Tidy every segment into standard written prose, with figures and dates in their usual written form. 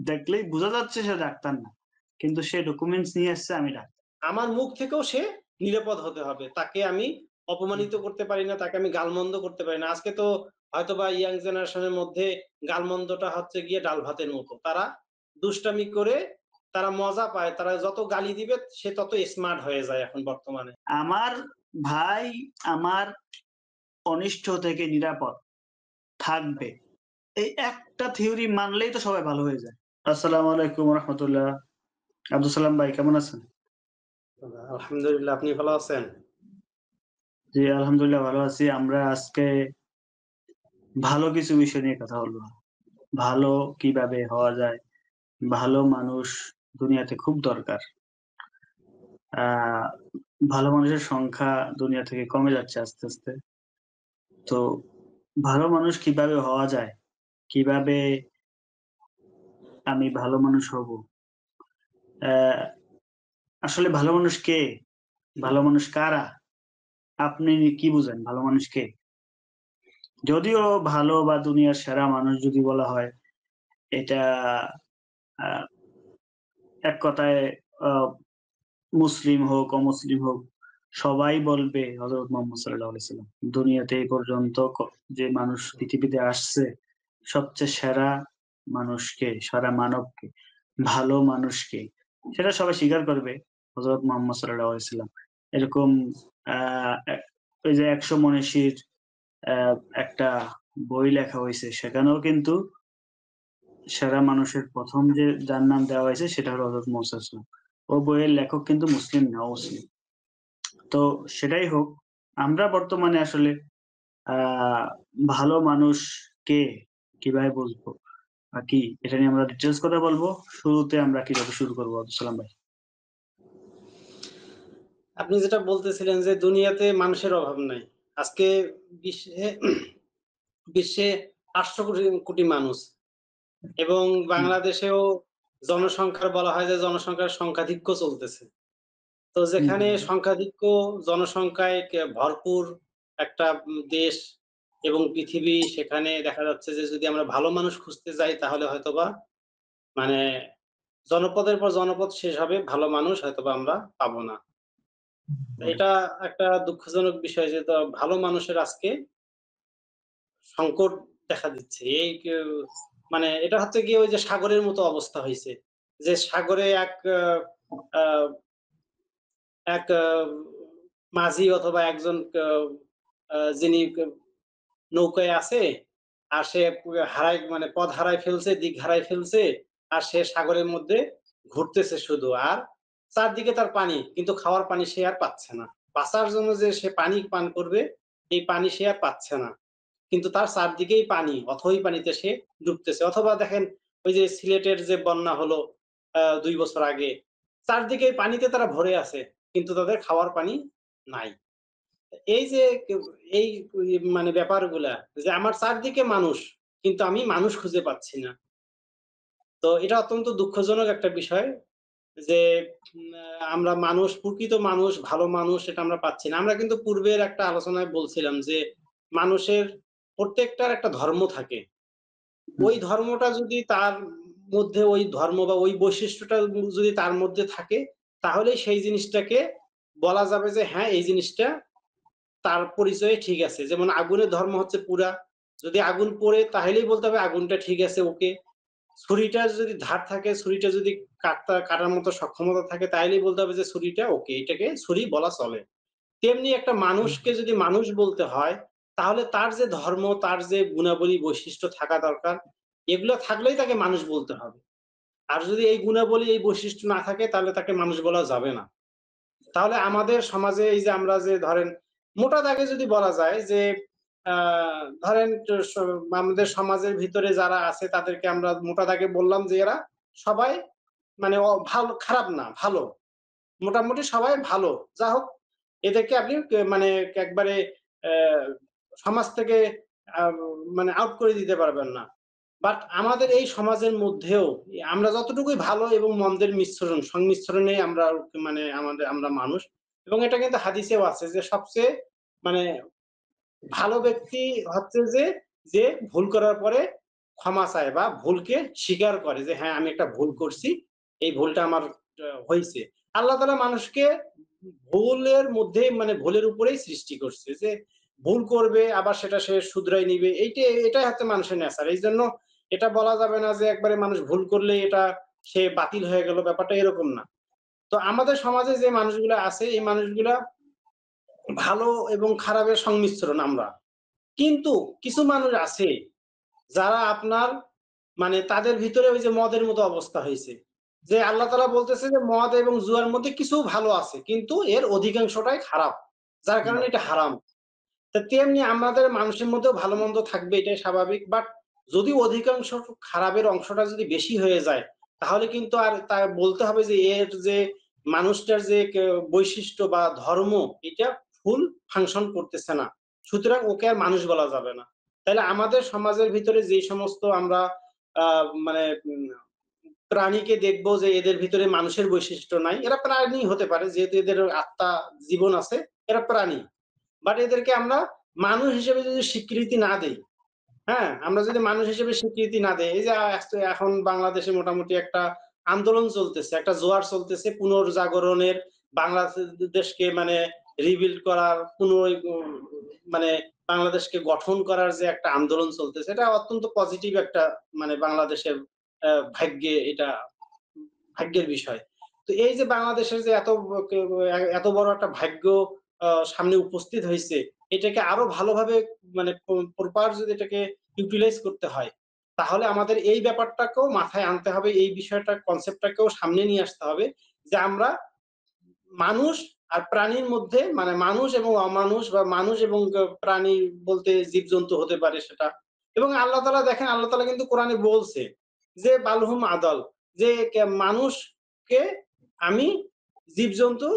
দেখলেই বোঝা যাচ্ছে সে ডাক্তার না। কিন্তু সে ডকুমেন্টস নিয়ে এসছে আমি ডাক্তার। আমার মুখ থেকেও সে নিরাপদ হতে হবে। তাকে আমি অপমানিত করতে পারি না, তাকে আমি গালমন্দ করতে পারি না। আজকে তো হয়তোবা ইয়াং জেনারেশন এর মধ্যে গালমন্দটা হচ্ছে গিয়ে ডাল ভাতের মতো। তারা দুষ্টামি করে তারা মজা পায়। তারা যত গালি দিবে সে তত স্মার্ট হয়ে যায় এখন বর্তমানে। আমার ভাই আমার অনিষ্ট থেকে নিরাপদ থাকবে। এই একটা থিওরি মানলেই তো সবাই ভালো হয়ে যায়। আসসালামু আলাইকুম ওয়া রাহমাতুল্লাহ। আব্দুল সালাম ভাই কেমন আছেন? আলহামদুলিল্লাহ, আপনি ভালো আছেন? জি, আলহামদুলিল্লাহ ভালো আছি। আমরা আজকে ভালো কিছু বিষয় নিয়ে কথা বলব। ভালো কিভাবে হওয়া যায়? ভালো মানুষ দুনিয়াতে খুব দরকার। আ ভালো মানুষের সংখ্যা দুনিয়া থেকে কমে যাচ্ছে আস্তে, আস্তে। তো ভালো মানুষ কিভাবে হওয়া যায়? কিভাবে আমি ভালো মানুষ হব? অ্যা আসলে ভালো মানুষ কে? ভালো মানুষ কারা? আপনি কি বুঝেন ভালো মানুষ কে? যদিও ভালো বা দুনিয়ার সেরা মানুষ যদি বলা হয়, এটা আ এক কথায় আ মুসলিম হোক, অমুসলিম হোক সবাই বলবে হযরত মুহাম্মদ সাল্লাল্লাহু আলাইহি সাল্লাম। দুনিয়াতে এই পর্যন্ত যে মানুষ পৃথিবীতে আসছে সবচেয়ে সেরা মানুষ কে? সেরা মানব কে? ভালো মানুষ কে? সেটা সবাই স্বীকার করবে হযরত মুহাম্মদ সাল্লাল্লাহু আলাইহি সাল্লাম। এরকম আ এ ওই যে ১০০ মনীষীর অ্যা একটা বই লেখা হইছে সেখানেও কিন্তু সেরা মানুষের ১ম যার নাম দেওয়া হয়েছে সেটা হলো হযরত মুহাম্মদ সাল্লাল্লাহু আলাইহি ওয়াসাল্লাম। ও বইয়ের লেখক কিন্তু মুসলিম না, অমুসলিম। তো সেটাই হোক, আমরা বর্তমানে আসলে আ ভালো মানুষ কে? কিভাবে বুঝবো? বা কি? এটা নিয়ে আমরা ডিটেইলস কথা বলব। শুরুতে আমরা কিভাবে শুরু করব আব্দুল সালাম ভাই? আপনি যেটা বলতেছিলেন যে দুনিয়াতে মানুষের অভাব নাই। আজকে বিশ্বে বিশ্বে ৮০০ কোটি কোটি মানুষ এবং হুম, বাংলাদেশেও জনসংখ্যার বলা হয় যে জনসংখ্যার সংখ্যাধিক্য চলতেছে। তো হুম, যেখানে হুম, সংখ্যাধিক্য জনসংখ্যায় ভরপুর একটা দেশ এবং পৃথিবী, সেখানে দেখা যাচ্ছে যে যদি আমরা ভালো মানুষ খুঁজতে যাই তাহলে হয়তোবা মানে জনপদের পর জনপদ শেষ হবে, ভালো মানুষ হয়তোবা আমরা পাবো না। বলেন। এটা একটা দুঃখজনক বিষয় যে ভালো মানুষের আজকে সংকট দেখা দিচ্ছে। এই মানে এটা হচ্ছে গিয়ে ওই যে সাগরের মতো অবস্থা হইছে। যে সাগরে আ এক মাঝি অথবা একজন যিনি নৌকায় আছে, আর সে হারায় মানে পথ হারায় ফেলছে, দিক হারায় ফেলছে। আর সে সাগরের মধ্যে ঘুরতেছে শুধু। আর চারদিকে তার পানি। কিন্তু খাওয়ার পানি সে আর পাচ্ছে না। বাঁচার জন্য যে সে পানি পান করবে, এই পানি সে আর পাচ্ছে না। কিন্তু তার চারদিকেই পানি। অথই পানিতে সে ডুবতেছে। অথবা দেখেন ওই যে সিলেটের যে বন্যা হলো ২ বছর আগে। চারদিকেই পানিতে তারা ভরে আছে। কিন্তু তাদের খাওয়ার পানি নাই। এই যে এই মানে ব্যাপারগুলা যে আমার চারদিকে মানুষ, কিন্তু আমি মানুষ খুঁজে পাচ্ছি না। তো এটা অত্যন্ত দুঃখজনক একটা বিষয় যে উম আ আমরা মানুষ, প্রকৃত মানুষ, ভালো মানুষ এটা আমরা পাচ্ছি না। আমরা কিন্তু পূর্বের একটা আলোচনায় বলছিলাম যে মানুষের প্রত্যেকটার একটা ধর্ম থাকে। হুম, ওই ধর্মটা যদি তার মধ্যে ওই ধর্ম বা ওই বৈশিষ্ট্যটা যদি তার মধ্যে থাকে, তাহলেই সেই জিনিসটাকে বলা যাবে যে হ্যাঁ, এই জিনিসটা তার পরিচয়ে ঠিক আছে। যেমন আগুনের ধর্ম হচ্ছে পুড়া। যদি আগুন পোড়ে তাহলেই বলতে হবে আগুনটা ঠিক আছে, ওকে। ছুরিটার যদি ধার থাকে, ছুরিটা যদি কাটার মতো সক্ষমতা থাকে তাইলেই বলতে হবে যে ছুরিটা ওকে, এটাকে ছুরি বলা চলে। তেমনি একটা হুম, মানুষকে যদি মানুষ বলতে হয়, তাহলে তার যে ধর্ম, তার যে গুণাবলী, বৈশিষ্ট্য থাকা দরকার, এগুলো থাকলেই তাকে মানুষ বলতে হবে। আর যদি এই গুণাবলী, এই বৈশিষ্ট্য না থাকে তাহলে তাকে মানুষ বলা যাবে না। তাহলে আমাদের সমাজে এই যে আমরা যে ধরেন মোটা দাগে যদি বলা যায় যে আ ধরেন আমাদের সমাজের ভিতরে যারা আছে তাদেরকে আমরা মোটা দাগে বললাম যে এরা সবাই মানে ভালো, খারাপ না, ভালো। মোটামুটি সবাই ভালো। যা হোক, এদেরকে আপনি মানে একবারে অ্যা সমাজ থেকে আ মানে আউট করে দিতে পারবেন না। বাট আমাদের এই সমাজের মধ্যেও আমরা যতটুকুই ভালো এবং মন্দের মিশ্রণ, সংমিশ্রণেই আমরা মানে আমরা মানুষ। এবং এটা কিন্তু হাদিসেও আছে যে সবচেয়ে মানে ভালো ব্যক্তি হচ্ছে যে, যে ভুল করার পরে ক্ষমা চায় বা ভুলকে স্বীকার করে যে হ্যাঁ আমি একটা ভুল করছি, এই ভুলটা আমার হইছে। আল্লাহ তাআলা মানুষকে ভুলের মধ্যে মানে ভুলের উপরেই সৃষ্টি করছে যে ভুল করবে আবার সেটা সে শুধরাই নিবে। এটাই হচ্ছে মানুষের নেচার। এইজন্য এটা বলা যাবে না যে একবারে মানুষ ভুল করলে এটা সে বাতিল হয়ে গেল, ব্যাপারটা এরকম না। তো আমাদের সমাজে যে মানুষগুলা আছে এই মানুষগুলা ভালো এবং খারাপের সংমিশ্রণ আমরা। কিন্তু কিছু মানুষ আছে যারা আপনার মানে তাদের ভিতরে ওই যে মদের মতো অবস্থা হইছে। যে আল্লাহ তাআলা বলতেছে যে মদ এবং জুয়ার মধ্যে কিছু ভালো আছে। কিন্তু এর অধিকাংশটাই খারাপ। যার কারণে এটা হারাম। তা তেমনি আমাদের মানুষের মধ্যেও ভালো-মন্দ থাকবে এটাই স্বাভাবিক। বাট যদি অধিকাংশ খারাপের অংশটা যদি বেশি হয়ে যায়, তাহলে কিন্তু আর তা বলতে হবে যে এর যে মানুষটার যে বৈশিষ্ট্য বা ধর্ম এটা ফুল ফাংশন করতেছে না। সুতরাং ওকে আর মানুষ বলা যাবে না। তাইলে আমাদের সমাজের ভিতরে যেই সমস্ত আমরা আ মানে প্রাণীকে দেখবো যে এদের ভিতরে মানুষের বৈশিষ্ট্য নাই। এরা প্রাণী হতে পারে যেহেতু এদের আত্মা, জীবন আছে, এরা প্রাণী। বাট এদেরকে আমরা মানুষ হিসেবে যদি স্বীকৃতি না দেই, হ্যাঁ? আমরা যদি মানুষ হিসেবে স্বীকৃতি না দেই, এই যে এখন বাংলাদেশে মোটামুটি একটা আন্দোলন চলতেছে, একটা জোয়ার চলতেছে পুনর্জাগরণের বাংলাদেশকে মানে রিবিল্ড করার, মানে বাংলাদেশকে গঠন করার যে একটা আন্দোলন চলতেছে, এটা অত্যন্ত পজিটিভ একটা মানে বাংলাদেশের ভাগ্যে এটা ভাগ্যের বিষয়। তো এই যে বাংলাদেশের যে এত বড় একটা ভাগ্য সামনে উপস্থিত হইছে, এটাকে আরো ভালোভাবে মানে প্রপার যদি এটাকে ইউটিলাইজ করতে হয়, তাহলে আমাদের এই ব্যাপারটাকেও মাথায় আনতে হবে। এই বিষয়টা কনসেপ্টটাকেও সামনে নিয়ে আসতে হবে যে আমরা মানুষ আর প্রাণীর মধ্যে মানে মানুষ এবং অমানুষ বা মানুষ এবং প্রাণী বলতে জীবজন্তু হতে পারে সেটা। এবং আল্লাহ তাআলা দেখেন আল্লাহ তাআলা কিন্তু কোরআনে বলছে যে বালহুম আদাল যে মানুষকে আমি জীবজন্তু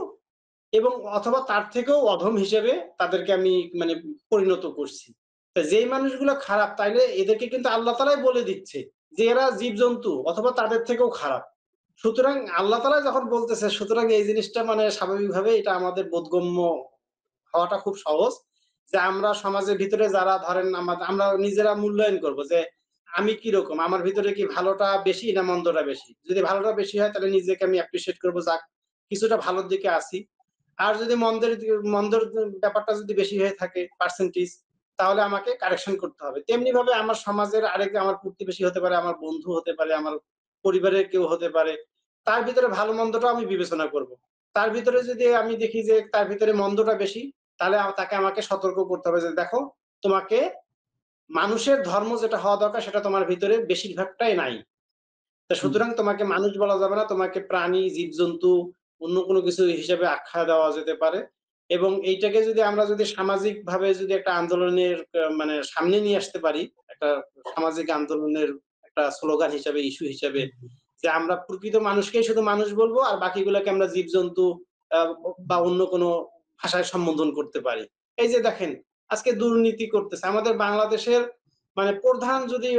এবং অথবা তার থেকেও অধম হিসেবে তাদেরকে আমি মানে পরিণত করছি। তা যেই মানুষগুলো খারাপ তাইলে এদেরকে কিন্তু আল্লাহ তাআলাই বলে দিচ্ছে যে এরা জীবজন্তু অথবা তাদের থেকেও খারাপ। সুতরাং আল্লাহ তাআলা যখন বলতেছে সুতরাং এই জিনিসটা মানে স্বাভাবিকভাবে এটা আমাদের বোধগম্য হওয়াটা খুব সহজ। যে আমরা সমাজের ভিতরে যারা ধরেন আমরা নিজেরা মূল্যায়ন করব যে আমি কিরকম? আমার ভিতরে কি ভালোটা বেশি না মন্দটা বেশি? যদি ভালোটা বেশি হয় তাহলে নিজেকে আমি অ্যাপ্রিশিয়েট করব যাক কিছুটা ভালোর দিকে আছি। আর যদি মন্দের ব্যাপারটা যদি বেশি হয়ে থাকে পার্সেন্টেজ তাহলে আমাকে কারেকশন করতে হবে। তেমনি ভাবে আমার সমাজের আমার প্রতিবেশী হতে পারে, আমার বন্ধু হতে পারে, আমার পরিবারের কেউ হতে পারে। তার ভিতরে ভালো মন্দটাও আমি বিবেচনা করব। তার ভিতরে যদি আমি দেখি যে তার ভিতরে মন্দটা বেশি, তাহলে তাকে আমাকে সতর্ক করতে হবে যে দেখো তোমাকে মানুষের ধর্ম যেটা হওয়া দরকার সেটা তোমার ভিতরে বেশিরভাগটাই নাই। তা হুম, সুতরাং তোমাকে মানুষ বলা যাবে না, তোমাকে প্রাণী, জীবজন্তু অন্য কোনো কিছু হিসেবে আখ্যা দেওয়া যেতে পারে। এবং এইটাকে যদি আমরা যদি সামাজিকভাবে যদি একটা আন্দোলনের মানে সামনে নিয়ে আসতে পারি, একটা সামাজিক আন্দোলনের একটা স্লোগান হিসাবে, ইস্যু হিসাবে হুম, যে আমরা প্রকৃত মানুষকেই শুধু মানুষ বলবো আর বাকিগুলোকে আমরা জীবজন্তু আ বা অন্য কোনো ভাষায় সম্বোধন করতে পারি। এই যে দেখেন আজকে দুর্নীতি করতেছে। আমাদের বাংলাদেশের মানে প্রধান যদি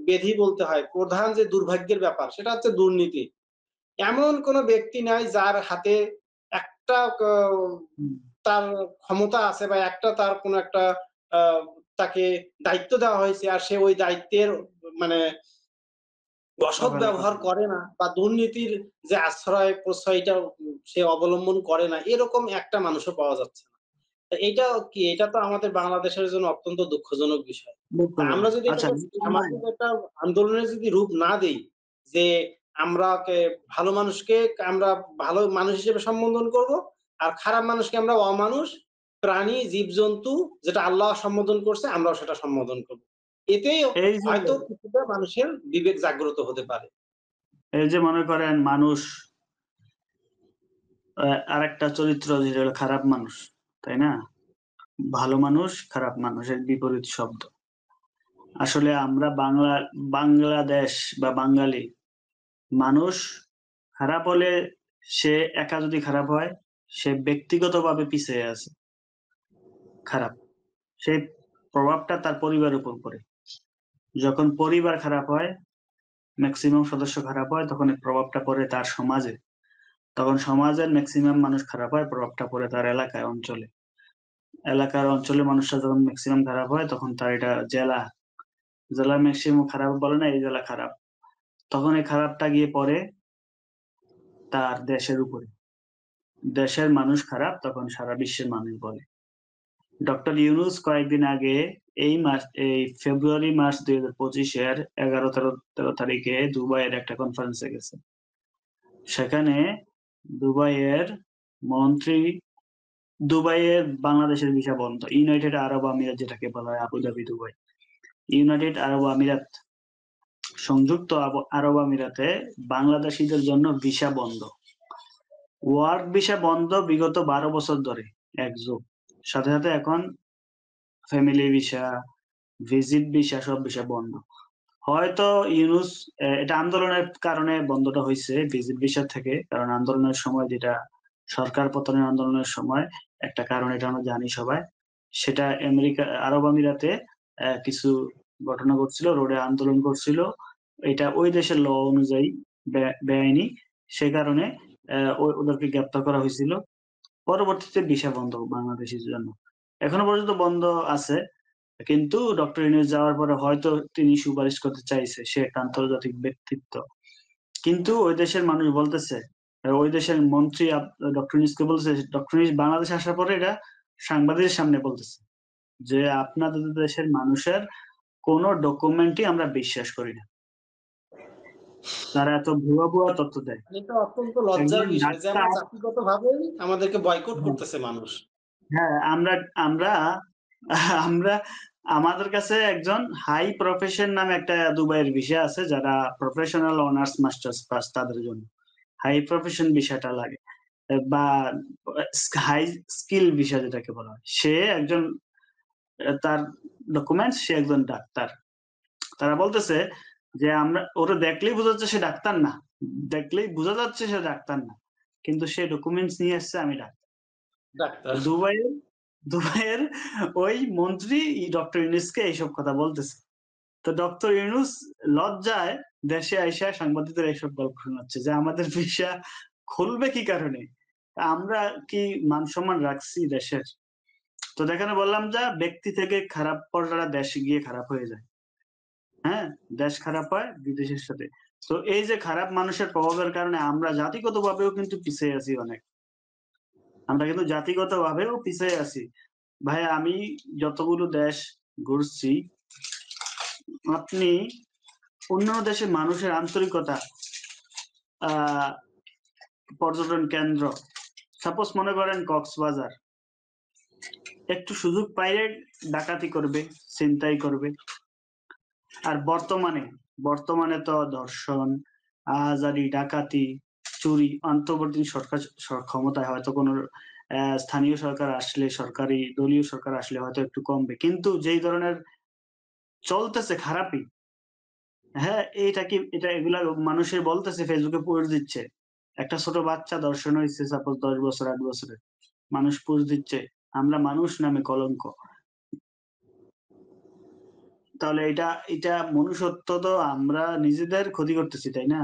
ব্যাধি বলতে হয়, প্রধান যে দুর্ভাগ্যের ব্যাপার সেটা হচ্ছে দুর্নীতি। এমন কোন ব্যক্তি নাই যার হাতে একটা হুম। তার ক্ষমতা আছে বা একটা তার কোন একটা আ তাকে দায়িত্ব দেওয়া হয়েছে আর সে ওই দায়িত্বের মানে অসৎ অবহেলা ব্যবহার করেন। করে না বা দুর্নীতির যে আশ্রয় প্রশ্রয়টা সে অবলম্বন করে না এরকম একটা মানুষও পাওয়া যাচ্ছে না। তো এইটা কি? এটা তো আমাদের বাংলাদেশের জন্য অত্যন্ত দুঃখজনক বিষয়। তা দুঃখজনক। আমরা যদি আচ্ছা, এটাকে সামাজিক একটা আন্দোলনের যদি রূপ না দেই, যে ভালো মানুষকে আমরা ভালো মানুষ হিসেবে সম্বোধন করব, আর খারাপ মানুষকে আমরা অমানুষ, প্রাণী, জীবজন্তু যেটা আল্লাহ সম্বোধন করছে আমরাও সেটা সম্বোধন করব। এতেই এই যে হয়তো কিছুটা মানুষের বিবেক জাগ্রত হতে পারে। এই যে মনে করেন মানুষ আরেকটা চরিত্র যেটা হলো খারাপ মানুষ, তাই না? ভালো মানুষ, খারাপ মানুষের বিপরীত শব্দ। আসলে আমরা বাংলাদেশ বা বাঙালি মানুষ খারাপ হলে সে একা যদি খারাপ হয়, সে ব্যক্তিগতভাবে পিছিয়ে আছে। খারাপ। সেই প্রভাবটা তার পরিবারের উপর পড়ে। যখন পরিবার খারাপ হয়, মেক্সিমাম সদস্য খারাপ হয়, তখন এই প্রভাবটা পড়ে তার সমাজে। তখন সমাজের মেক্সিমাম মানুষ খারাপ হয়, প্রভাবটা পড়ে তার এলাকায়, অঞ্চলে। এলাকার অঞ্চলের মানুষরা যখন মেক্সিমাম খারাপ হয়, তখন তার এটা জেলা, জেলার ম্যাক্সিমাম খারাপ বলে না এই জেলা খারাপ। তখন এই খারাপটা গিয়ে পড়ে তার দেশের উপরে। দেশের মানুষ খারাপ তখন সারা বিশ্বের মানুষ বলে। ডক্টর ইউনূস কয়েকদিন আগে এই ফেব্রুয়ারি মার্চ ২০২৫ এর ১১-১৩ তারিখে দুবাইয়ের একটা কনফারেন্সে গেছে। সেখানে দুবাইয়ের মন্ত্রী দুবাইয়ের বাংলাদেশের ভিসা বন্ধ। ইউনাইটেড আরব আমিরাত যেটাকে বলা হয় আবুধাবি, দুবাই। ইউনাইটেড আরব আমিরাত সংযুক্ত আরব আমিরাতে বাংলাদেশীদের জন্য ভিসা বন্ধ। ওয়ার্ক ভিসা বন্ধ বিগত ১২ বছর ধরে একযোগ। সাথে, সাথে এখন ফ্যামিলি ভিসা, ভিজিট ভিসা সব ভিসা বন্ধ। হয়তো ইউনূস এটা আন্দোলনের কারণে বন্ধটা হইছে ভিজিট ভিসা থেকে। কারণ আন্দোলনের সময় যেটা সরকার পতনের আন্দোলনের সময় একটা কারণ এটা আমরা জানি সবাই। সেটা আরব আমিরাতে কিছু ঘটনা ঘটছিল, রোডে আন্দোলন করছিল। এটা ওই দেশের ল অনুযায়ী বেআইনি। সে কারণে ওদেরকে গ্রেপ্তার করা হয়েছিল। পরবর্তীতে ভিসা বন্ধ বাংলাদেশীর জন্য। এখনো পর্যন্ত বন্ধ আছে। কিন্তু ডক্টর ইউনূস যাওয়ার পরে হয়তো তিনি সুপারিশ করতে চাইছে। সে একটা আন্তর্জাতিক ব্যক্তিত্ব। কিন্তু ওই দেশের মানুষ বলতেছে, ওই দেশের মন্ত্রী ডক্টর ইউনূসকে বলছে, ডক্টর ইউনূস বাংলাদেশে আসার পরে এটা সাংবাদিকদের সামনে বলতেছে যে, আপনাদের দেশের মানুষের কোন ডকুমেন্টই আমরা বিশ্বাস করি না। তারা এত ভুয়া তথ্য দেয়। এটা অত্যন্ত লজ্জার একজন বিষয় যে আমরা ডাক্তার জাতিগতভাবেই আমাদেরকে বয়কট হ্যাঁ, করতেছে মানুষ। হ্যাঁ, আমরা আমরা আমরা আমাদের কাছে একজন হাই প্রফেশন নামে একটা দুবাইয়ের ভিসা আছে যারা প্রফেশনাল অনার্স মাস্টার্স পাস তাদের জন্য। হাই প্রফেশন ভিসাটা লাগে। বা হাই স্কিল ভিসা যেটাকে বলা হয়। সে একজন তার ডকুমেন্টস সে একজন ডাক্তার। তারা বলতেছে যে ওরে দেখলেই বোঝা যাচ্ছে সে ডাক্তার না। দেখলেই বোঝা যাচ্ছে সে ডাক্তার না। কিন্তু সে ডকুমেন্টস নিয়ে আসছে আমি ডাক্তার। ডাক্তার। দুবাইয়ের ওই মন্ত্রী ডক্টর ইউনূসকে এইসব কথা বলতেছে। তো ডক্টর ইউনূস লজ্জায় দেশে আইসা সাংবাদিকদের এইসব গল্প শোনাচ্ছে যে আমাদের ভিসা খুলবে কি কারণে? আমরা কি মান-সম্মান রাখছি দেশের? তো যেখানে বললাম যে ব্যক্তি থেকে খারাপ পর্যায়ে দেশে গিয়ে খারাপ হয়ে যায়। হ্যাঁ? দেশ খারাপ হয় বিদেশের সাথে। তো এই যে খারাপ মানুষের প্রভাবের কারণে আমরা জাতিগতভাবেও কিন্তু পিছিয়ে আছি অনেক। আমরা কিন্তু জাতিগতভাবেও পিছিয়ে আছি। ভাই আমি যতগুলো দেশ ঘুরছি, আপনি অন্যান্য দেশের মানুষের আন্তরিকতা, আ পর্যটন কেন্দ্র, সাপোজ মনে করেন কক্সবাজার। একটু সুযোগ পাইলে ডাকাতি করবে, ছিনতাই করবে। আর বর্তমানে তো ধর্ষণ, আহাজারি, ডাকাতি, চুরি অন্তর্বর্তী সরকার ক্ষমতায় হয়তো কোনো স্থানীয় সরকার আসলে সরকারি দলীয় সরকার আসলে হয়তো একটু কমবে। কিন্তু যেই ধরনের চলতেছে খারাপই, হ্যাঁ, এটা এগুলা মানুষে বলতেছে ফেসবুকে পোস্ট দিচ্ছে। একটা ছোট বাচ্চা ধর্ষণ হইছে সাপোজ ১০ বছর ৮ বছরের। মানুষ পোস্ট দিচ্ছে। আমরা মানুষ নামে কলঙ্ক। তাহলে এটা মনুষ্যত্ব তো আমরা নিজেদের ক্ষতি করতেছি, তাই না?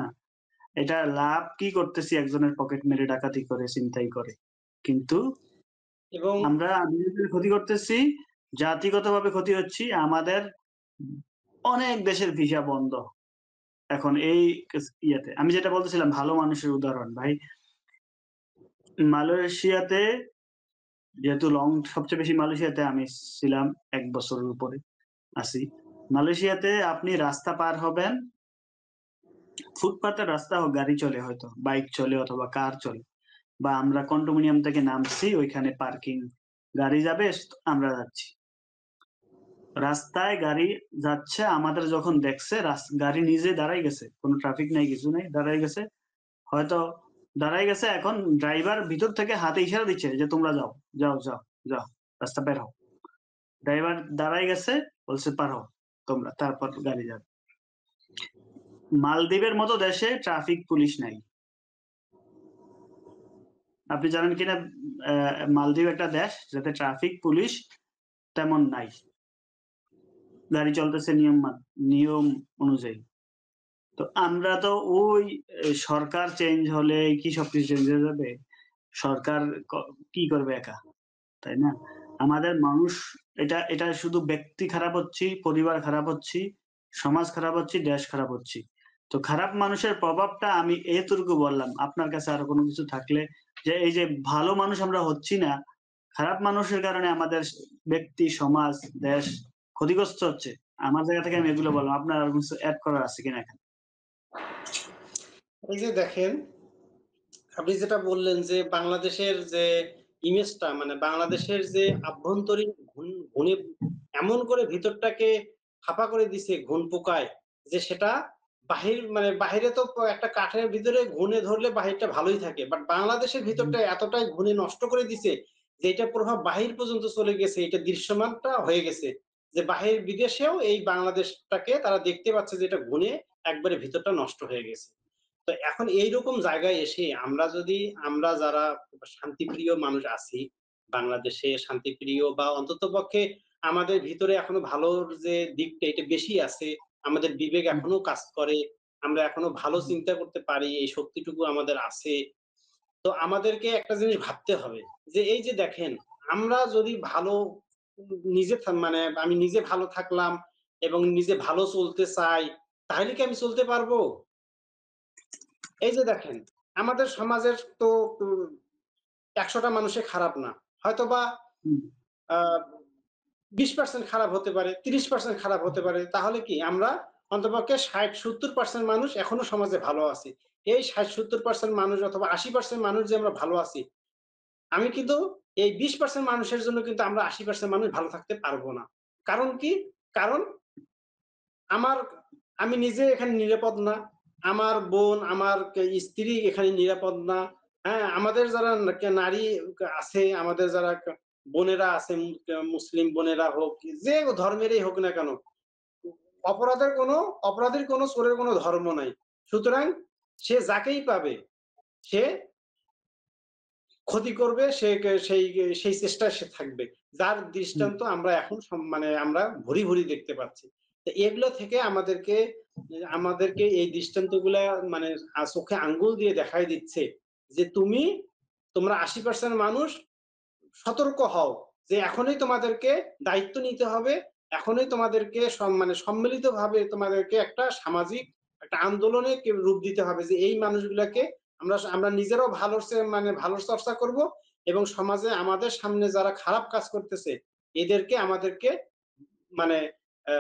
এটা লাভ কি করতেছি একজনের পকেট মেরে ডাকাতি করে, ছিনতাই করে। কিন্তু এবং আমরা নিজেদের ক্ষতি করতেছি, জাতিগতভাবে ক্ষতি হচ্ছি। আমাদের অনেক দেশের ভিসা বন্ধ। এখন এই ইয়েতে আমি যেটা বলতেছিলাম ভালো মানুষের উদাহরণ ভাই। মালয়েশিয়াতে যেহেতু সবচেয়ে বেশি মালয়েশিয়াতে আমি ছিলাম ১ বছরের উপরে আছি। মালয়েশিয়াতে আপনি রাস্তা পার হবেন, ফুটপাতের রাস্তা গাড়ি চলে হয়তো, বাইক চলে অথবা কার চলে। বা আমরা কন্ডোমিনিয়াম থেকে নামছি ওইখানে পার্কিং, গাড়ি যাবে আমরা যাচ্ছি। রাস্তায় গাড়ি যাচ্ছে আমাদের যখন দেখছে গাড়ি নিজে দাঁড়ায় গেছে। কোন ট্রাফিক নাই কিছু নাই, দাঁড়ায় গেছে। হয়তো দাঁড়ায় গেছে এখন ড্রাইভার ভিতর থেকে হাতে ইশারা দিচ্ছে যে তোমরা যাও, যাও, যাও, যাও, রাস্তা বের হও। ড্রাইভার দাঁড়ায় গেছে বলছে পার হও তোমরা, তারপর গাড়ি যাবে। মালদ্বীপের মতো দেশে ট্রাফিক পুলিশ নাই। আপনি জানেন কিনা মালদ্বীপ একটা দেশ যাতে ট্রাফিক পুলিশ তেমন নাই। গাড়ি চলতেছে নিয়ম অনুযায়ী। তো আমরা তো ওই সরকার চেঞ্জ হলে কি সবকিছু চেঞ্জ হয়ে যাবে? সরকার কি করবে একা? তাই না? আমাদের মানুষ এটা শুধু ব্যক্তি খারাপ হচ্ছি, পরিবার খারাপ হচ্ছি, সমাজ খারাপ হচ্ছে, দেশ খারাপ হচ্ছে। তো খারাপ মানুষের প্রভাবটা আমি এতটুকু বললাম। আপনার কাছে আরো কোনো কিছু থাকলে, যে এই যে ভালো মানুষ আমরা হচ্ছি না, খারাপ মানুষের কারণে আমাদের ব্যক্তি, সমাজ, দেশ ক্ষতিগ্রস্ত হচ্ছে। আমার জায়গা থেকে আমি এগুলো বললাম। আপনার আর কিছু এড করার আছে কিনা এখানে? এই যে দেখেন, আপনি যেটা বললেন যে বাংলাদেশের যে ইমেজটা মানে বাংলাদেশের যে আভ্যন্তরীণ ঘুণে এমন করে ভিতরটাকে ফাঁপা করে দিছে ঘুণ পোকায়, যে সেটা মানে বাহিরে তো একটা কাঠের ভিতরে ঘুণে ধরলে বাহিরটা ভালোই থাকে। বাট বাংলাদেশের ভিতরটা এতটাই ঘুণে নষ্ট করে দিছে যে এটার প্রভাব বাহির পর্যন্ত চলে গেছে। এটা দৃশ্যমানটা হয়ে গেছে। যে বাহির বিদেশেও এই বাংলাদেশটাকে তারা দেখতে পাচ্ছে যে এটা ঘুণে একবারে ভিতরটা নষ্ট হয়ে গেছে। তো এখন এইরকম জায়গায় এসে আমরা যারা শান্তিপ্রিয় মানুষ আছি, বাংলাদেশে শান্তিপ্রিয় বা অন্ততপক্ষে আমাদের ভিতরে এখনো ভালোর যে দিকটা এটা বেশি আছে, আমাদের বিবেক হুম, এখনো কাজ করে, আমরা এখনো ভালো হুম, চিন্তা করতে পারি, এই শক্তিটুকু আমাদের আছে। তো আমাদেরকে একটা জিনিস ভাবতে হবে যে এই যে দেখেন, আমরা যদি ভালো মানে আমি নিজে ভালো থাকলাম এবং নিজে ভালো চলতে চাই, তাহলে কি আমি চলতে পারবো? এই যে দেখেন, আমাদের সমাজের তো উম ১০০ টা মানুষে খারাপ না। হয়তোবা হুম, আ ২০% খারাপ হতে পারে, ৩০% খারাপ হতে পারে। তাহলে কি আমরা অন্ততপক্ষে ৬০-৭০% মানুষ এখনো সমাজে ভালো আছি। এই ৬০-৭০% মানুষ অথবা ৮০% মানুষ যে আমরা ভালো আছি, আমি কিন্তু এই ২০% মানুষের জন্য কিন্তু আমরা ৮০% মানুষ ভালো থাকতে পারব না। কারণ কি? কারণ আমার আমি নিজে এখানে নিরাপদ না। আমার বোন, আমার স্ত্রী এখানে নিরাপদ না। হ্যাঁ? আমাদের যারা নারী আছে, আমাদের যারা বোনেরা আছে, মুসলিম বোনেরা হোক, যে ধর্মেরই হোক না কেন, অপরাধের কোনো চোরের কোনো ধর্ম নাই। সুতরাং সে যাকেই পাবে, সে ক্ষতি করবে, সে সেই চেষ্টায় সে থাকবে। যার হুম, দৃষ্টান্ত আমরা এখন মানে আমরা ভুরি দেখতে পাচ্ছি। তো এগুলো থেকে আমাদেরকে এই দৃষ্টান্তগুলা মানে চোখে আঙ্গুল দিয়ে দেখাই দিচ্ছে যে তোমরা ৮০% মানুষ সতর্ক হও যে এখনই তোমাদেরকে দায়িত্ব নিতে হবে। এখনই তোমাদেরকে মানে সম্মিলিতভাবে তোমাদেরকে একটা সামাজিক একটা আন্দোলনে রূপ দিতে হবে যে এই মানুষগুলাকে আমরা নিজেরাও মানে ভালোর চর্চা করব এবং সমাজে আমাদের সামনে যারা খারাপ কাজ করতেছে এদেরকে আমাদেরকে মানে আ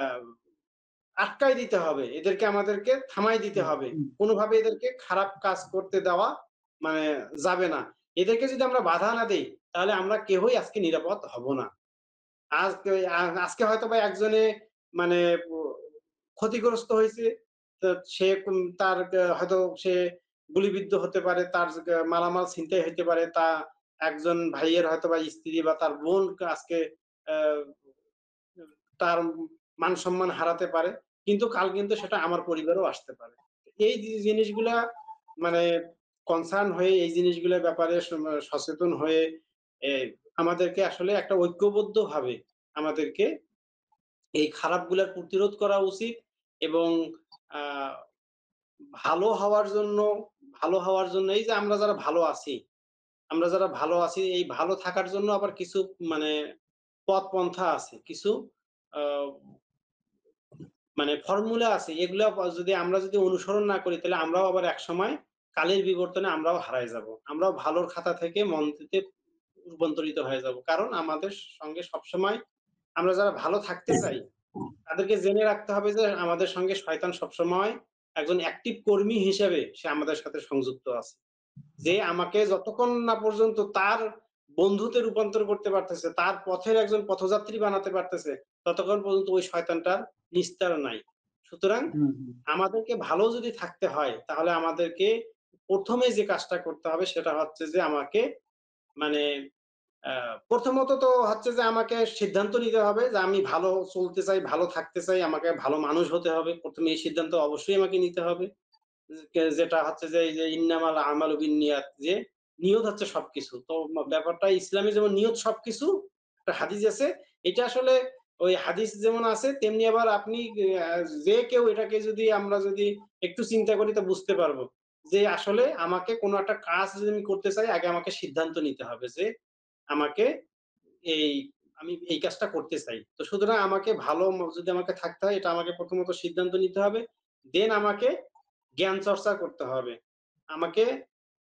আটকায় দিতে হবে। আমাদেরকে থামায় দিতে হুম, হবে। হুম, কোনোভাবে এদেরকে খারাপ কাজ করতে দেওয়া মানে যাবে না। এদেরকে যদি আমরা বাধা না দেই, তাহলে আমরা কেউই আজকে নিরাপদ হব না। আজকে আজকে হয়তোবা একজনে মানে প ক্ষতিগ্রস্ত হইছে। তো সে তার হয়তো সে গুলিবিদ্ধ হতে পারে, তার মালামাল ছিনতাই হইতে পারে, একজন ভাইয়ের হয়তোবা স্ত্রী বা তার বোন আজকে আ তার মান-সম্মান হারাতে পারে। কিন্তু কাল কিন্তু সেটা আমার পরিবারেও আসতে পারে। এই জিনিসগুলা মানে কনসার্ন হয়ে এই জিনিসগুলোর ব্যাপারে সচেতন হয়ে এ আমাদেরকে আসলে একটা ঐক্যবদ্ধভাবে আমাদেরকে এই খারাপগুলার প্রতিরোধ করা উচিত এবং আ ভালো হওয়ার জন্য এই যে আমরা যারা ভালো আছি এই ভালো থাকার জন্য আবার কিছু মানে পথ পন্থা আছে। কিছু আ মানে ফর্মুলা আছে। এগুলা আমরা যদি অনুসরণ না করি তাহলে আমরাও আবার একসময় কালের বিবর্তনে আমরাও হারায় যাবো। আমরাও ভালোর খাতা থেকে মন্দতে রূপান্তরিত হয়ে যাবো। কারণ আমাদের সঙ্গে সবসময় আমরা যারা ভালো থাকতে চাই, তাদেরকে জেনে রাখতে হবে যে আমাদের সঙ্গে শয়তান সবসময় একজন অ্যাক্টিভ কর্মী হিসেবে সে আমাদের সাথে সংযুক্ত আছে। যে আমাকে যতক্ষণ না পর্যন্ত তার বন্ধুতে রূপান্তর করতে পারতেছে, তার পথের একজন পথযাত্রী বানাতে পারতেছে, ততক্ষণ পর্যন্ত ওই শয়তানটার নিস্তার নাই। সুতরাং হুম, হুম, আমাদেরকে ভালো যদি থাকতে হয়, তাহলে আমাদেরকে ১ম এ যে কাজটা করতে হবে সেটা হচ্ছে যে আমাকে মানে প্রথমত তো হচ্ছে যে আমাকে সিদ্ধান্ত নিতে হবে যে আমি ভালো চলতে চাই, ভালো থাকতে চাই, আমাকে ভালো মানুষ হতে হবে। ১ম এই সিদ্ধান্ত অবশ্যই আমাকে নিতে হবে। যেটা হচ্ছে যে এই যে ইন্নামাল আমালু বিন্নিয়াত, যে নিয়ত হচ্ছে সবকিছু। তো ব্যাপারটা ইসলামে যেমন নিয়ত সবকিছু, একটা হাদিস আছে। এটা আসলে ওই হাদিস যেমন আছে তেমনি আবার আপনি আ যে কেউ এটাকে আমরা যদি একটু চিন্তা করি তো বুঝতে পারবো। যে আসলে আমাকে কোন একটা কাজ যদি আমি করতে চাই আগে আমাকে সিদ্ধান্ত নিতে হবে যে আমাকে এই আমি এই কাজটা করতে চাই। তো সুতরাং আমাকে যদি আমাকে থাকতে হয়, এটা আমাকে প্রথমত সিদ্ধান্ত নিতে হবে। দেন আমাকে জ্ঞান চর্চা করতে হবে। আমাকে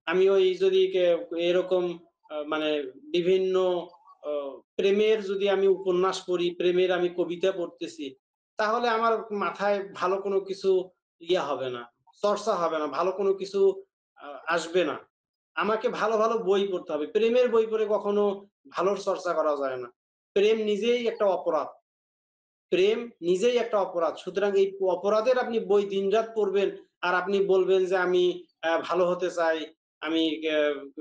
আমি ওই যদি এরকম মানে বিভিন্ন অ প্রেমের যদি আমি উপন্যাস পড়ি, প্রেমের আমি কবিতা পড়তেছি, তাহলে আমার মাথায় ভালো কোনো কিছু হবে না, চর্চা হবে না, ভালো কোনো কিছু আ আসবে না। আমাকে ভালো, ভালো বই পড়তে হবে। প্রেমের বই পড়ে কখনো ভালোর চর্চা করা যায় না। প্রেম নিজেই একটা অপরাধ। প্রেম নিজেই একটা অপরাধ। সুতরাং এই অপরাধের আপনি বই দিনরাত পড়বেন আর আপনি বলবেন যে আমি ভালো হতে চাই, আমি অ্যা গ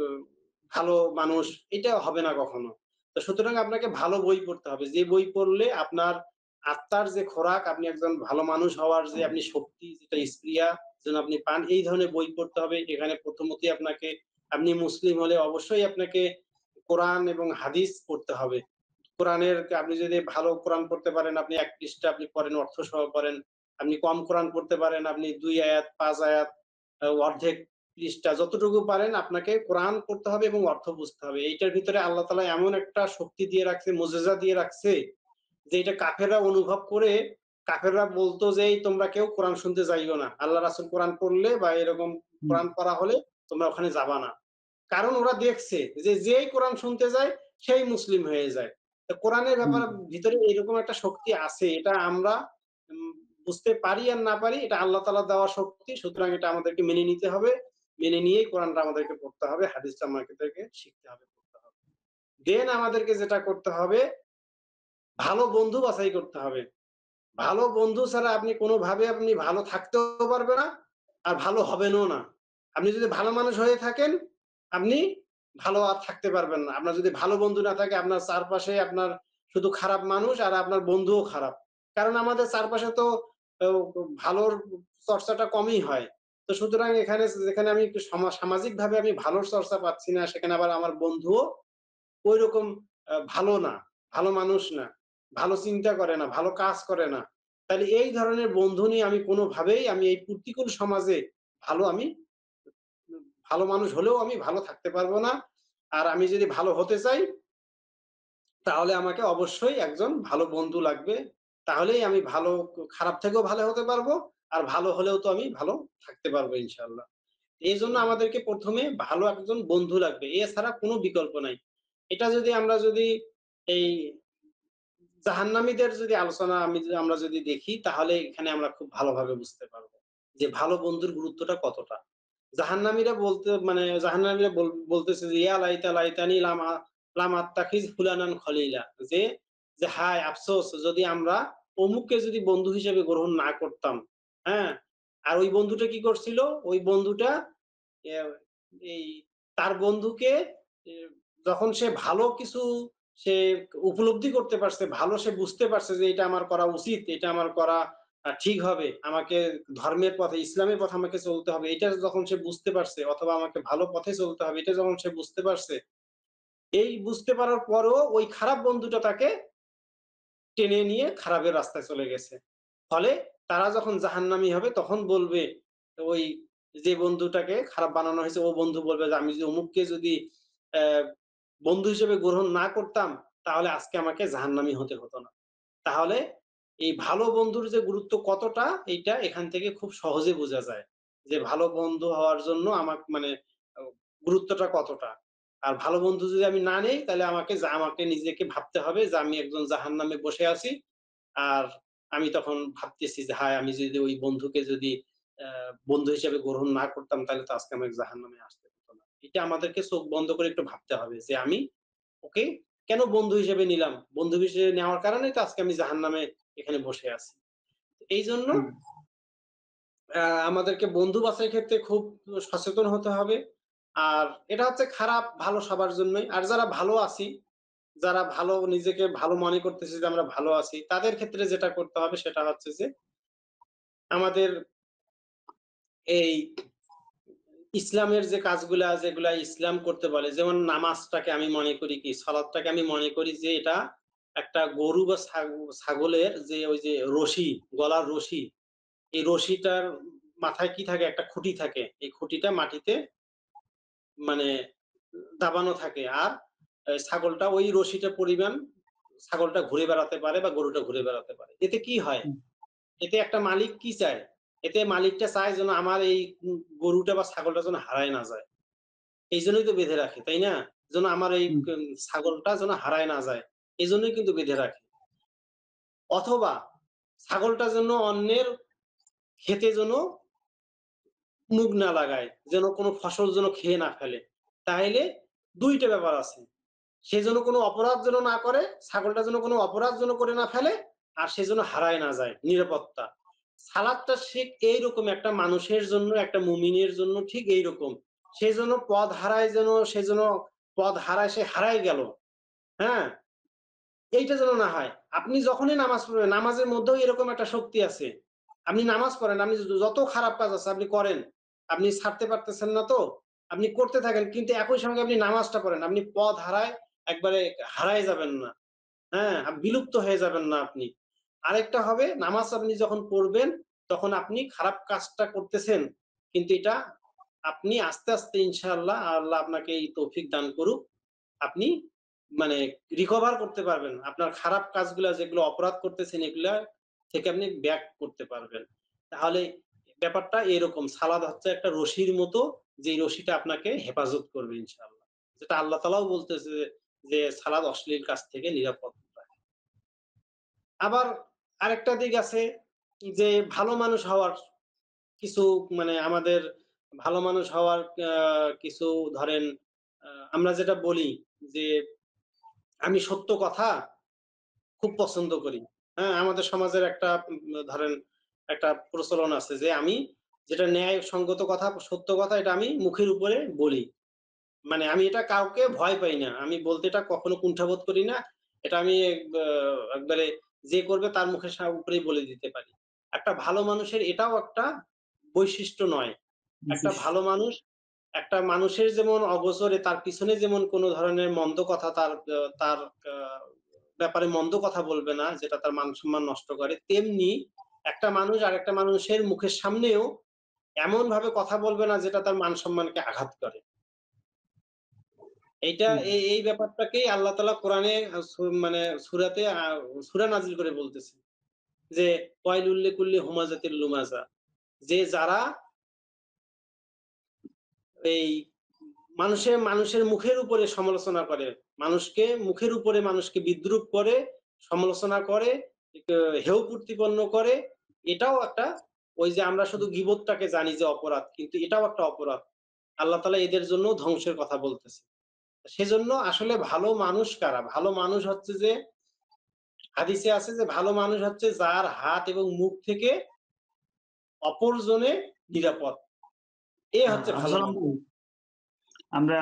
ভালো মানুষ, এটা হবে না কখনো। তো সুতরাং আপনাকে ভালো বই পড়তে হবে। যে বই পড়লে আপনার আত্মার যে খোরাক, আপনি একজন ভালো মানুষ হওয়ার যে আপনি শক্তি যেটা স্পৃহা যেন আপনি পান, এই ধরনের বই পড়তে হবে। এখানে প্রথমতই আপনাকে আপনি মুসলিম হলে অবশ্যই আপনাকে কোরআন এবং হাদিস পড়তে হবে। আপনি যদি ভালো কোরআন পড়তে পারেন, আপনি ১ পৃষ্ঠা আপনি পড়েন, অর্থসহ পড়েন। আপনি কম কোরআন পড়তে পারেন, আপনি ২ আয়াত, ৫ আয়াত, অর্ধেক পৃষ্ঠা যতটুকু পারেন আপনাকে কোরআন পড়তে হবে এবং অর্থ বুঝতে হবে। এইটার ভিতরে আল্লাহ তাআলা এমন একটা শক্তি দিয়ে রাখছে, মুজিজা দিয়ে রাখছে যে এটা কাফেররা অনুভব করে, কাফেররা বলতো যে, "এই তোমরা কেউ কোরআন শুনতে যাইও না। আল্লাহ রাসূল কোরআন পড়লে বা এরকম হুম, কোরআন পড়া হলে তোমরা ওখানে যাবা না।" কারণ ওরা দেখছে যে যেই কোরআন শুনতে যায় সেই মুসলিম হয়ে যায়। তো কোরআনের হুম, ভিতরে এরকম একটা শক্তি আছে। এটা আমরা উম বুঝতে পারি আর না পারি, এটা আল্লাহ তাআলা দেওয়া শক্তি। সুতরাং এটা আমাদেরকে মেনে নিতে হবে। মেনে নিয়েই কোরআনটা আমাদেরকে পড়তে হবে। হাদিসটা আমাদেরকে শিখতে হবে, পড়তে হবে। দেন আমাদেরকে যেটা করতে হবে, ভালো বন্ধু বাছাই করতে হবে। ভালো বন্ধু ছাড়া আপনি কোনোভাবে আপনি ভালো থাকতেও পারবে না, আর ভালো হবেনও না। আপনি যদি ভালো মানুষ হয়ে থাকেন, আপনি ভালো আর থাকতে পারবেন না। আপনার যদি ভালো বন্ধু না থাকে, আপনার চারপাশে আপনার শুধু খারাপ মানুষ আর আপনার বন্ধুও খারাপ। কারণ আমাদের চারপাশে তো ও ভালোর চর্চাটা কমই হয়। তো সুতরাং যেখানে আমি একটু সামাজিকভাবে আমি ভালোর চর্চা পাচ্ছি না, সেখানে আবার আমার বন্ধুও ঐরকম ভালো না, ভালো মানুষ না, ভালো চিন্তা করে না, ভালো কাজ করে না। তাইলে এই ধরনের বন্ধু নিয়ে আমি কোনোভাবেই আমি এই প্রতিকূল সমাজে ভালো আমি ভালো মানুষ হলেও আমি ভালো থাকতে পারবো না। আর আমি যদি ভালো হতে চাই, তাহলে আমাকে অবশ্যই একজন ভালো বন্ধু লাগবে। তাহলেই আমি খারাপ থেকেও ভালো হতে পারবো। আর ভালো হলেও তো আমি ভালো থাকতে পারবো ইনশাআল্লাহ। এজন্য আমাদেরকে ১ম এ ভালো একজন বন্ধু লাগবে। এছাড়া কোনো বিকল্প নাই। এটা আমরা যদি এই জাহান্নামীদের যদি আলোচনা আমরা যদি দেখি, তাহলে এখানে আমরা খুব ভালোভাবে বুঝতে পারবো যে ভালো বন্ধুর গুরুত্বটা কতটা। জাহান্নামীরা বলতেছে যে, "ইয়া লাইতা লাইতানি লাম আত্তাখিজ ফুলানান খলিলা।" যে, হায় আফসোস, যদি আমরা অমুককে যদি বন্ধু হিসেবে গ্রহণ না করতাম। হ্যাঁ? আর ওই বন্ধুটা কি করছিল? ওই বন্ধুটা এ এই তার বন্ধুকে এ যখন সে ভালো কিছু সে উপলব্ধি করতে পারছে, ভালো সে বুঝতে পারছে যে এটা আমার করা উচিত, এটা আমার করা ঠিক হবে। আমাকে ধর্মের পথে, ইসলামের পথে আমাকে চলতে হবে। এটা যখন সে বুঝতে পারছে, অথবা আমাকে ভালো পথে চলতে হবে, এটা যখন সে বুঝতে পারছে, এই বুঝতে পারার পরেও ওই খারাপ বন্ধুটা তাকে টেনে নিয়ে খারাপের রাস্তায় চলে গেছে। ফলে তারা যখন জাহান্নামী হবে তখন বলবে, ওই যে বন্ধুটাকে খারাপ বানানো হয়েছে ও বন্ধু বলবে যে, "আমি যদি অমুককে যদি অ্যা বন্ধু হিসেবে গ্রহণ না করতাম, তাহলে আজকে আমাকে জাহান্নামী হতে হতো না।" তাহলে এই ভালো বন্ধুর যে গুরুত্ব কতটা, এইটা এখান থেকে খুব সহজে বোঝা যায়। যে ভালো বন্ধু হওয়ার জন্য মানে আ গুরুত্বটা কতটা। আর ভালো বন্ধু যদি আমি না নেই, তাহলে আমাকে নিজেকে ভাবতে হবে যে আমি একজন জাহান্নামে বসে আছি। আর আমি তখন ভাবতেছি যে, হায়, আমি যদি ওই বন্ধুকে যদি অ্যা বন্ধু হিসেবে গ্রহণ না করতাম, তাহলে তো আজকে আমাকে জাহান্নামে আসতে হতো না। এটা আমাদেরকে চোখ বন্ধ করে একটু ভাবতে হবে যে আমি ওকে কেন বন্ধু হিসেবে নিলাম? বন্ধু হিসেবে নেওয়ার কারণেই তো আজকে আমি জাহান্নামে এখানে বসে আছি। এইজন্য হুম, আমাদেরকে বন্ধু বাছাইয়ের ক্ষেত্রে খুব সচেতন হতে হবে। আর এটা হচ্ছে খারাপ ভালো সবার জন্যই। আর যারা ভালো আছি, যারা ভালো নিজেকে ভালো মনে করতেছি যে আমরা ভালো আছি, তাদের ক্ষেত্রে যেটা করতে হবে সেটা হচ্ছে যে আমাদের এই ইসলামের যে কাজগুলা যেগুলা ইসলাম করতে বলে, যেমন নামাজটাকে আমি মনে করি কি, সালাদটাকে আমি মনে করি যে এটা একটা গরু বা ছাগলের যে ওই যে রশি, গলার রশি, এই রশিটার মাথায় কি থাকে? একটা খুঁটি থাকে। এই খুঁটিটা মাটিতে মানে দাবানো থাকে। আর ছাগলটা ওই রশিটা পরিমাণ ছাগলটা ঘুরে বেড়াতে পারে বা গরুটা ঘুরে বেড়াতে পারে। এতে কি হয়? হুম, এতে একটা মালিক কি চায়? এতে মালিকটা চায় যেন আমার এই গরুটা বা ছাগলটা যেন হারায় না যায়। এইজন্যই তো বেঁধে রাখে, তাই না? যেন আমার এই হুম, ছাগলটা যেন হারায় না যায়। এজন্যই কিন্তু বেঁধে রাখে। অথবা ছাগলটা যেন অন্যের ক্ষেতে যেন মুখ না লাগায়, যেন কোনো ফসল যেন খেয়ে না ফেলে। তাইলে ২ টা ব্যাপার আছে। সে যেন কোনো অপরাধ যেন না করে, ছাগলটা যেন কোনো অপরাধ যেন করে না ফেলে, আর সে যেন হারায় না যায়, নিরাপত্তা। সালাদটা ঠিক এইরকম একটা মানুষের জন্য, একটা মুমিনের জন্য ঠিক এইরকম। সে যেন পথ হারায় যেন সে যেন পথ হারায় সে হারায় গেল। হ্যাঁ? এইটা যেন না হয়। আপনি যখনই নামাজ পড়বেন, নামাজের মধ্যেও এরকম একটা শক্তি আছে। আপনি নামাজ পড়েন, আপনি যত খারাপ কাজ আছে আপনি করেন। আপনি ছাড়তে পারতেছেন না তো, আপনি করতে থাকেন। কিন্তু একই সঙ্গে আপনি নামাজটা পড়েন। আপনি পথ হারায় একবারে হারায় যাবেন না। হ্যাঁ? বিলুপ্ত হয়ে যাবেন না আপনি। আরেকটা হবে নামাজ আপনি যখন পড়বেন, তখন আপনি খারাপ কাজটা করতেছেন। কিন্তু এটা আপনি আস্তে, আস্তে ইনশাআল্লাহ আল্লাহ আপনাকে এই তৌফিক দান করুক। আপনি মানে রিকভার করতে পারবেন। আপনার খারাপ কাজগুলা যেগুলো অপরাধ করতেছেন এগুলা থেকে আপনি ব্যাক করতে পারবেন। তাহলে ব্যাপারটা এরকম সালাদ হচ্ছে একটা রশির মতো যেই রশিটা আপনাকে হেফাজত করবে ইনশাআল্লাহ। যেটা আল্লাহ তাআলাও বলতেছে যে সালাদ অশ্লীল কাজ থেকে নিরাপদ রাখে। আবার আরেকটা দিক আছে যে ভালো মানুষ হওয়ার কিছু মানে আমাদের ভালো মানুষ হওয়ার আ কিছু ধরেন আ আমরা যেটা বলি যে আমি সত্য কথা খুব পছন্দ করি। হ্যাঁ? আমাদের সমাজের একটা ধরেন একটা প্রচলন আছে যে আমি যেটা ন্যায়সঙ্গত কথা, সত্য কথা এটা আমি মুখের উপরে বলি। মানে আমি এটা কাউকে ভয় পাই না। আমি বলতে এটা কখনো কুণ্ঠাবোধ করি না। এটা আমি আ একবারে যে করবে তার মুখের উপরেই বলে দিতে পারি। একটা ভালো মানুষের এটাও একটা বৈশিষ্ট্য নয়। একটা বিশেষ ভালো মানুষ একটা মানুষের যেমন অগোচরে তার পিছনে যেমন কোন ধরনের মন্দ কথা তার আ ব্যাপারে মন্দ কথা বলবে না, যেটা তার মান-সম্মান নষ্ট করে। তেমনি একটা মানুষ আরেকটা মানুষের মুখের সামনেও এমনভাবে কথা বলবে না যেটা তার মান-সম্মানকে আঘাত করে। এইটা হুম, এই ব্যাপারটাকেই আল্লাহ তাআলা কোরআনে মানে সূরাতে সূরা নাজিল করে বলতেছে যে, "ওয়াইলুল লিকুল্লি হুমাযাতিল লুমাযা" যে যারা এই মানুষের মুখের উপরে সমালোচনা করে। মুখের উপরে মানুষকে বিদ্রূপ করে, সমালোচনা করে, হেয় প্রতিপন্ন করে। এটাও একটা ওই যে আমরা শুধু গীবতটাকে জানি যে অপরাধ। কিন্তু এটাও একটা অপরাধ। আল্লাহ তাআলা এদের জন্য ধ্বংসের কথা বলতেছে। সেজন্য আসলে ভালো মানুষ কারা? ভালো মানুষ হচ্ছে যে হাদিসে আছে যে ভালো মানুষ হচ্ছে যার হাত এবং মুখ থেকে অপরজনে নিরাপদ। এ হচ্ছে ভালো আফজাল মানুষ। ভাই, আমরা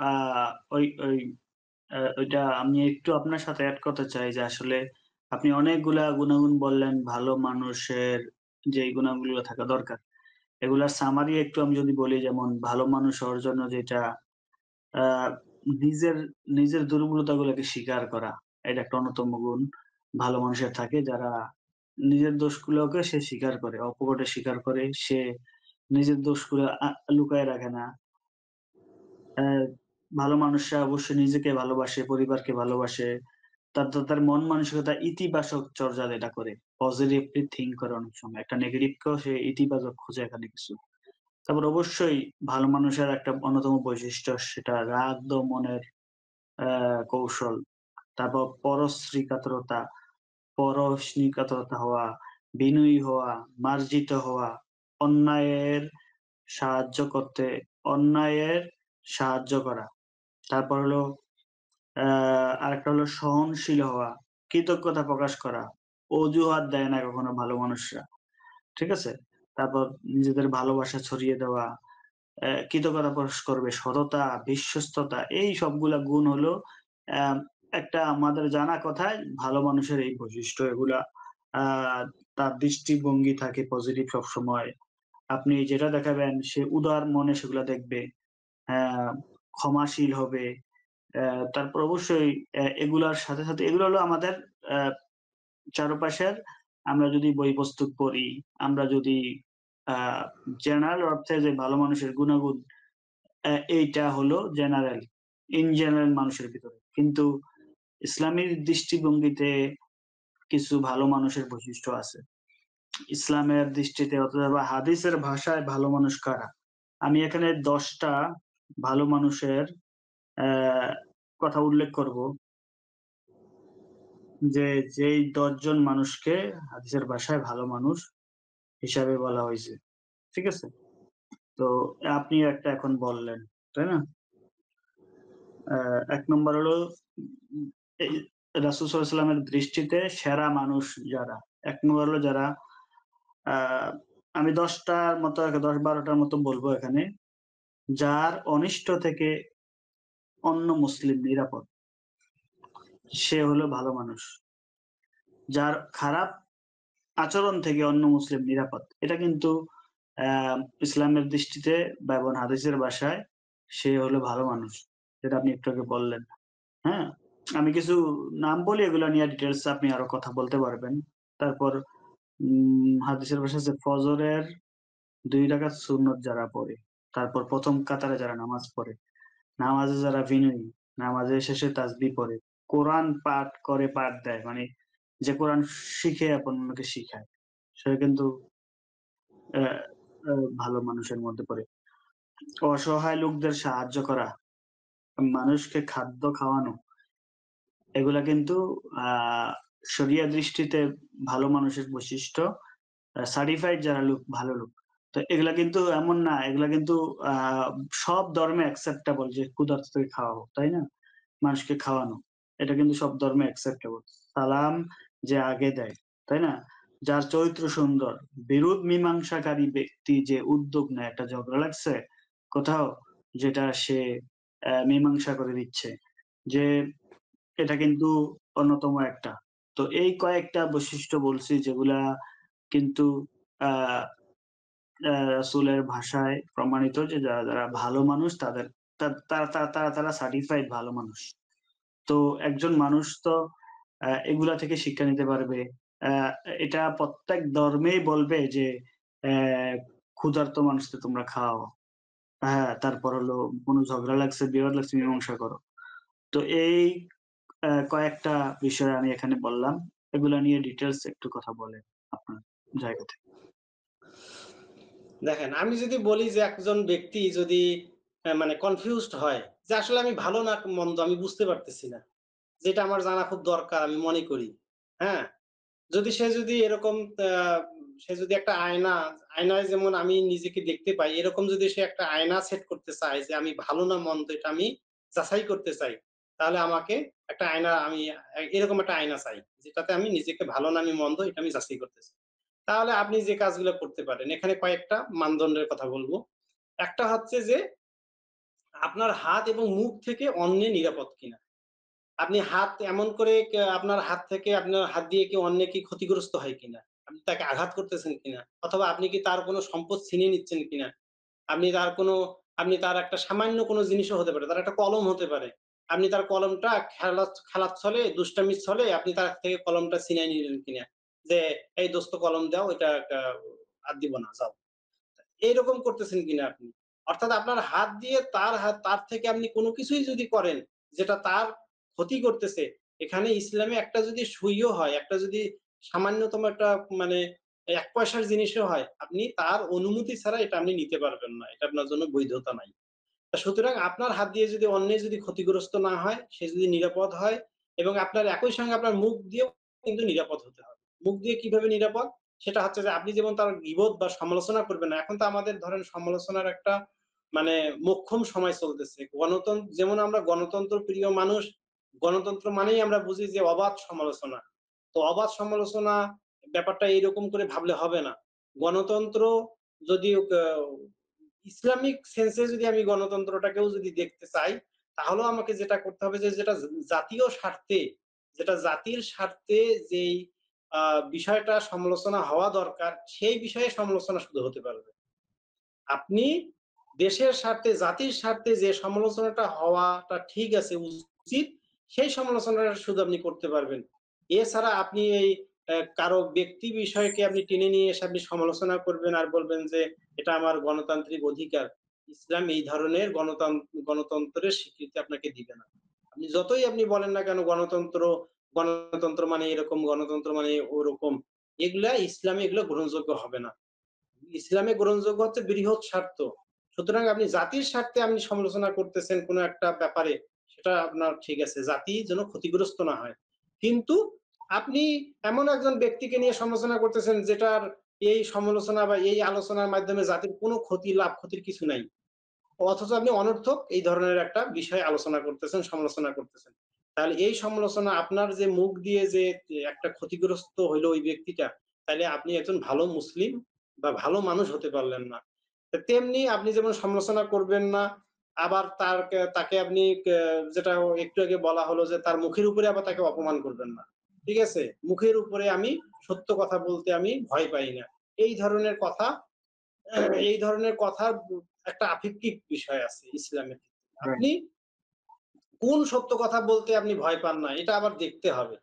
আ ওই ওই ওইটা আমি একটু আপনার সাথে এড করতে চাই যে আসলে আপনি অনেকগুলা গুনাগুন বললেন ভালো মানুষের যে গুণাগুলো থাকা দরকার। এগুলার সামারি একটু আমি যদি বলি যেমন ভালো মানুষ হওয়ার জন্য যেটা আ নিজের নিজের দুর্বলতাগুলোকে স্বীকার করা। এটা একটা অন্যতম গুণ ভালো মানুষের থাকে যারা নিজের দোষগুলোকে সে স্বীকার করে, অকপটে স্বীকার করে। সে নিজের দোষগুলো লুকায়ে রাখে না। অ্যা ভালো মানুষরা অবশ্যই নিজেকে ভালোবাসে, পরিবারকে ভালোবাসে। তার মন মানসিকতা ইতিবাচক চর্চা যেটা করে। পজিটিভলি থিংক করে অনেক সময়। একটা নেগেটিভকেও সে ইতিবাচক খোঁজে এখানে কিছু। তারপর অবশ্যই ভালো মানুষের একটা অন্যতম বৈশিষ্ট্য সেটা রাগ দমনের কৌশল। তারপর পরশ্রীকাতরতা হওয়া, বিনয়ী হওয়া, মার্জিত হওয়া, অন্যায়ের সাহায্য অন্যায়ের সাহায্য করা। তারপর হলো অ্যা আরেকটা হলো সহনশীল হওয়া, কৃতজ্ঞতা প্রকাশ করা, অজুহাত দেয় না কখনো ভালো মানুষরা। ঠিক আছে? তারপর নিজেদের ভালোবাসা ছড়িয়ে দেওয়া, কৃতজ্ঞতা প্রকাশ করবে, সততা, বিশ্বস্ততা এই সবগুলা গুণ হলো অ্যা একটা আমাদের জানা কথায় ভালো মানুষের এই বৈশিষ্ট্য এগুলা আ তার দৃষ্টিভঙ্গি থাকে পজিটিভ সবসময়। আপনি যেটা দেখাবেন সে উদার মনে সেগুলা দেখবে। অ্যা ক্ষমাশীল হবে। তারপর অবশ্যই এগুলার সাথে এগুলো হলো আমাদের অ্যা চারপাশের আমরা যদি বই পুস্তক পড়ি, আমরা যদি আ জেনারেল অর্থে যে ভালো মানুষের গুনাগুণ এইটা হলো জেনারেল, ইন জেনারেল মানুষের ভিতরে। কিন্তু ইসলামের দৃষ্টিভঙ্গিতে কিছু ভালো মানুষের বৈশিষ্ট্য আছে। ইসলামের দৃষ্টিতে অথবা হাদিসের ভাষায় ভালো মানুষ কারা? আমি এখানে ১০ টা ভালো মানুষের কথা উল্লেখ করব যেই ১০ জন মানুষকে হাদিসের ভাষায় ভালো মানুষ হিসাবে বলা হইছে। ঠিক আছে? তো আপনি একটা এখন বললেন, তাই না? ১ নম্বর হলো উম এই রাসূল সাল্লাল্লাহু আলাইহি ওয়াসাল্লামের দৃষ্টিতে সেরা মানুষ যারা। ১ নম্বর হলো যারা আ আমি ১০ টার মতো ১০-১২ টার মতো বলবো এখানে। যার অনিষ্ট থেকে অন্য মুসলিম নিরাপদ, সে হলো ভালো মানুষ। যার খারাপ আচরণ থেকে অন্য মুসলিম নিরাপদ। এটা কিন্তু আ ইসলামের দৃষ্টিতে বা এবং হাদিসের ভাষায় সে হলো ভালো মানুষ। যেটা আপনি একটু আগে বললেন। হ্যাঁ? আমি কিছু নাম বলি এগুলা নিয়ে ডিটেইলস আপনি আরো কথা বলতে পারবেন। তারপর হাদিসের ভাষায় আছে ফজরের ২ রাকাত সুন্নত যারা পড়ে, তারপর ১ম কাতারে যারা নামাজ পড়ে, নামাজে যারা বিনয়ী, নামাজের শেষে তাসবিহ পড়ে, কোরআন পাঠ করে পাঠ দেয়। মানে যে কোরআন শিখে অন্যকে শিখায়। সে কিন্তু অ্যা অ্যা ভালো মানুষের মধ্যে পড়ে। অসহায় লোকদের সাহায্য করা, মানুষকে খাদ্য খাওয়ানো, এগুলা কিন্তু আ শরিয়া দৃষ্টিতে ভালো মানুষের বৈশিষ্ট্য। সার্টিফাইড যারা লোক, ভালো লোক। তো এগুলা কিন্তু এমন না, এগুলা কিন্তু আ সব ধর্মে অ্যাকসেপ্টেবল যে ক্ষুধার্তকে খাওয়াবো, তাই না? মানুষকে খাওয়ানো। এটা কিন্তু সব ধর্মে অ্যাকসেপ্টেবল। সালাম যে আগে দেয়, তাই না? যার চরিত্র সুন্দর, বিরোধ মীমাংসাকারী ব্যক্তি যে উদ্যোগ নেয়, একটা ঝগড়া লাগছে কোথাও, যেটা সে মীমাংসা করে দিচ্ছে। যে এটা কিন্তু অন্যতম একটা। তো এই কয়েকটা বৈশিষ্ট্য বলছি যেগুলা কিন্তু আ রাসূলের ভাষায় প্রমাণিত যে যারা ভালো মানুষ তাদের তা তারা তারা তারা তারা সার্টিফাইড ভালো মানুষ। তো একজন মানুষ তো এগুলা থেকে শিক্ষা নিতে পারবে। আ এটা প্রত্যেক ধর্মেই বলবে যে অ্যা ক্ষুধার্ত মানুষকে তোমরা খাওয়াও। হ্যাঁ, তারপর হলো কোন ঝগড়া লাগছে, বিবাদ লাগছে মীমাংসা করো। তো এই কয়েকটা বিষয় আমি এখানে বললাম। এগুলা নিয়ে ডিটেইলস একটু কথা বলেন আপনার জায়গা থেকে। দেখেন, আমি যদি বলি যে একজন ব্যক্তি যদি মানে কনফিউজড হয় যে আসলে আমি ভালো না মন্দ আমি বুঝতে পারতেছি না। যেটা আমার জানা খুব দরকার আমি মনে করি। হ্যাঁ? যদি সে যদি এরকম আ সে যদি একটা আয়নায় যেমন আমি নিজেকে দেখতে পাই, এরকম যদি সে একটা আয়না সেট করতে চায় যে আমি ভালো না মন্দ এটা আমি যাচাই করতে চাই। তাহলে আমাকে একটা আয়না আমি এরকম একটা আয়না চাই। যেটাতে আমি নিজেকে ভালো না আমি মন্দ এটা আমি যাচাই করতে চাই। তাহলে আপনি যে কাজগুলো করতে পারেন, এখানে কয়েকটা মানদণ্ডের কথা বলব। একটা হচ্ছে যে আপনার হাত এবং মুখ থেকে অন্যে নিরাপদ কিনা। আপনি হাত এমন করে আপনার হাত থেকে আপনার হাত দিয়ে কি অন্যে কি ক্ষতিগ্রস্ত হয় কিনা? আপনি তাকে আঘাত করতেছেন কিনা? অথবা আপনি কি তার কোনো সম্পদ ছিনিয়ে নিচ্ছেন কিনা? আপনি তার কোনো আপনি তার একটা সামান্য কোনো জিনিসও হতে পারে। তার একটা কলম হতে পারে। আপনি তার কলমটা খেলার ছলে, দুষ্টামির ছলে আপনি তার থেকে কলমটা ছিনায় নিলেন কিনা? যে, "এই দোস্ত কলম দাও, এটা আর দিব না, যাও।" এইরকম করতেছেন কিনা আপনি? অর্থাৎ আপনার হাত দিয়ে তার থেকে আপনি কোনো কিছুই যদি করেন, যেটা তার ক্ষতি করতেছে, এখানে ইসলামে একটা যদি সইও হয়, একটা যদি সামান্যতম একটা মানে ৳১ পয়সার জিনিসও হয়, আপনি তার অনুমতি ছাড়া এটা আপনি নিতে পারবেন না। এটা আপনার জন্য বৈধতা নাই। সুতরাং আপনার হাত দিয়ে যদি অন্যের যদি ক্ষতিগ্রস্ত না হয়, সে যদি নিরাপদ হয় এবং আপনার একই সঙ্গে আপনার মুখ দিয়েও কিন্তু নিরাপদ হতে হবে। মুখ দিয়ে কিভাবে নিরাপদ? সেটা হচ্ছে যে আপনি যেমন তার গীবত বা সমালোচনা করবেন না। এখন তো আমাদের ধরেন সমালোচনার একটা মানে মোক্ষম সময় চলতেছে। যেমন আমরা গণতন্ত্র প্রিয় মানুষ, গণতন্ত্র মানেই আমরা বুঝি যে অবাধ সমালোচনা। তো অবাধ সমালোচনা ব্যাপারটা এইরকম করে ভাবলে হবে না। গণতন্ত্র যদি ইসলামিক সেন্সে যদি আমি গণতন্ত্রটাকেও যদি দেখতে চাই, তাহলেও আমাকে যেটা করতে হবে যে যেটা জাতীয় স্বার্থে, যেটা জাতির স্বার্থে যেই আ বিষয়টা সমালোচনা হওয়া দরকার, সেই বিষয়ে সমালোচনা শুধু হতে পারবে। আপনি দেশের স্বার্থে, জাতির স্বার্থে যে সমালোচনাটা হওয়াটা ঠিক আছে, উচিত, সেই সমালোচনাটা শুধু আপনি করতে পারবেন। এছাড়া আপনি এই কারো ব্যক্তি বিষয়কে আপনি টেনে নিয়ে এসে আপনি সমালোচনা করবেন আর বলবেন যে, "এটা আমার গণতান্ত্রিক অধিকার।" ইসলাম এই ধরনের গণতন্ত্রের স্বীকৃতি আপনাকে দিবে না। আপনি যতই আপনি বলেন না কেন গণতন্ত্র, গণতন্ত্র মানে এরকম, গণতন্ত্র মানে ওরকম। এগুলা ইসলামে এগুলো গ্রহণযোগ্য হবে না। ইসলামে গ্রহণযোগ্য হচ্ছে বৃহৎ স্বার্থ। সুতরাং আপনি জাতির স্বার্থে আপনি সমালোচনা করতেছেন কোনো একটা ব্যাপারে, সেটা আপনার ঠিক আছে। জাতি যেন ক্ষতিগ্রস্ত না হয়। কিন্তু আপনি এমন একজন ব্যক্তিকে নিয়ে সমালোচনা করতেছেন যেটার এই সমালোচনা বা এই আলোচনার মাধ্যমে জাতির কোনো ক্ষতি লাভ ক্ষতির কিছু নাই। অথচ আপনি অনর্থক এই ধরনের একটা বিষয় আলোচনা করতেছেন, সমালোচনা করতেছেন। তাহলে এই সমালোচনা আপনার যে মুখ দিয়ে যে একটা ক্ষতিগ্রস্ত হইলো ওই ব্যক্তিটা, তাইলে আপনি একজন ভালো মুসলিম বা ভালো মানুষ হতে পারলেন না। তেমনি আপনি যেমন সমালোচনা করবেন না, আবার তাকে আপনি যেটা একটু আগে বলা হলো যে তার মুখের উপরে আবার তাকে অপমান করবেন না। ঠিক আছে? মুখের উপরে আমি সত্য কথা বলতে আমি ভয় পাই না। এই ধরনের কথা এই ধরনের কথার একটা আপেক্ষিক বিষয় আছে ইসলামের ক্ষেত্রে। রাইট। আপনি কোন সত্য কথা বলতে আপনি ভয় পান না, এটা আবার দেখতে হবে।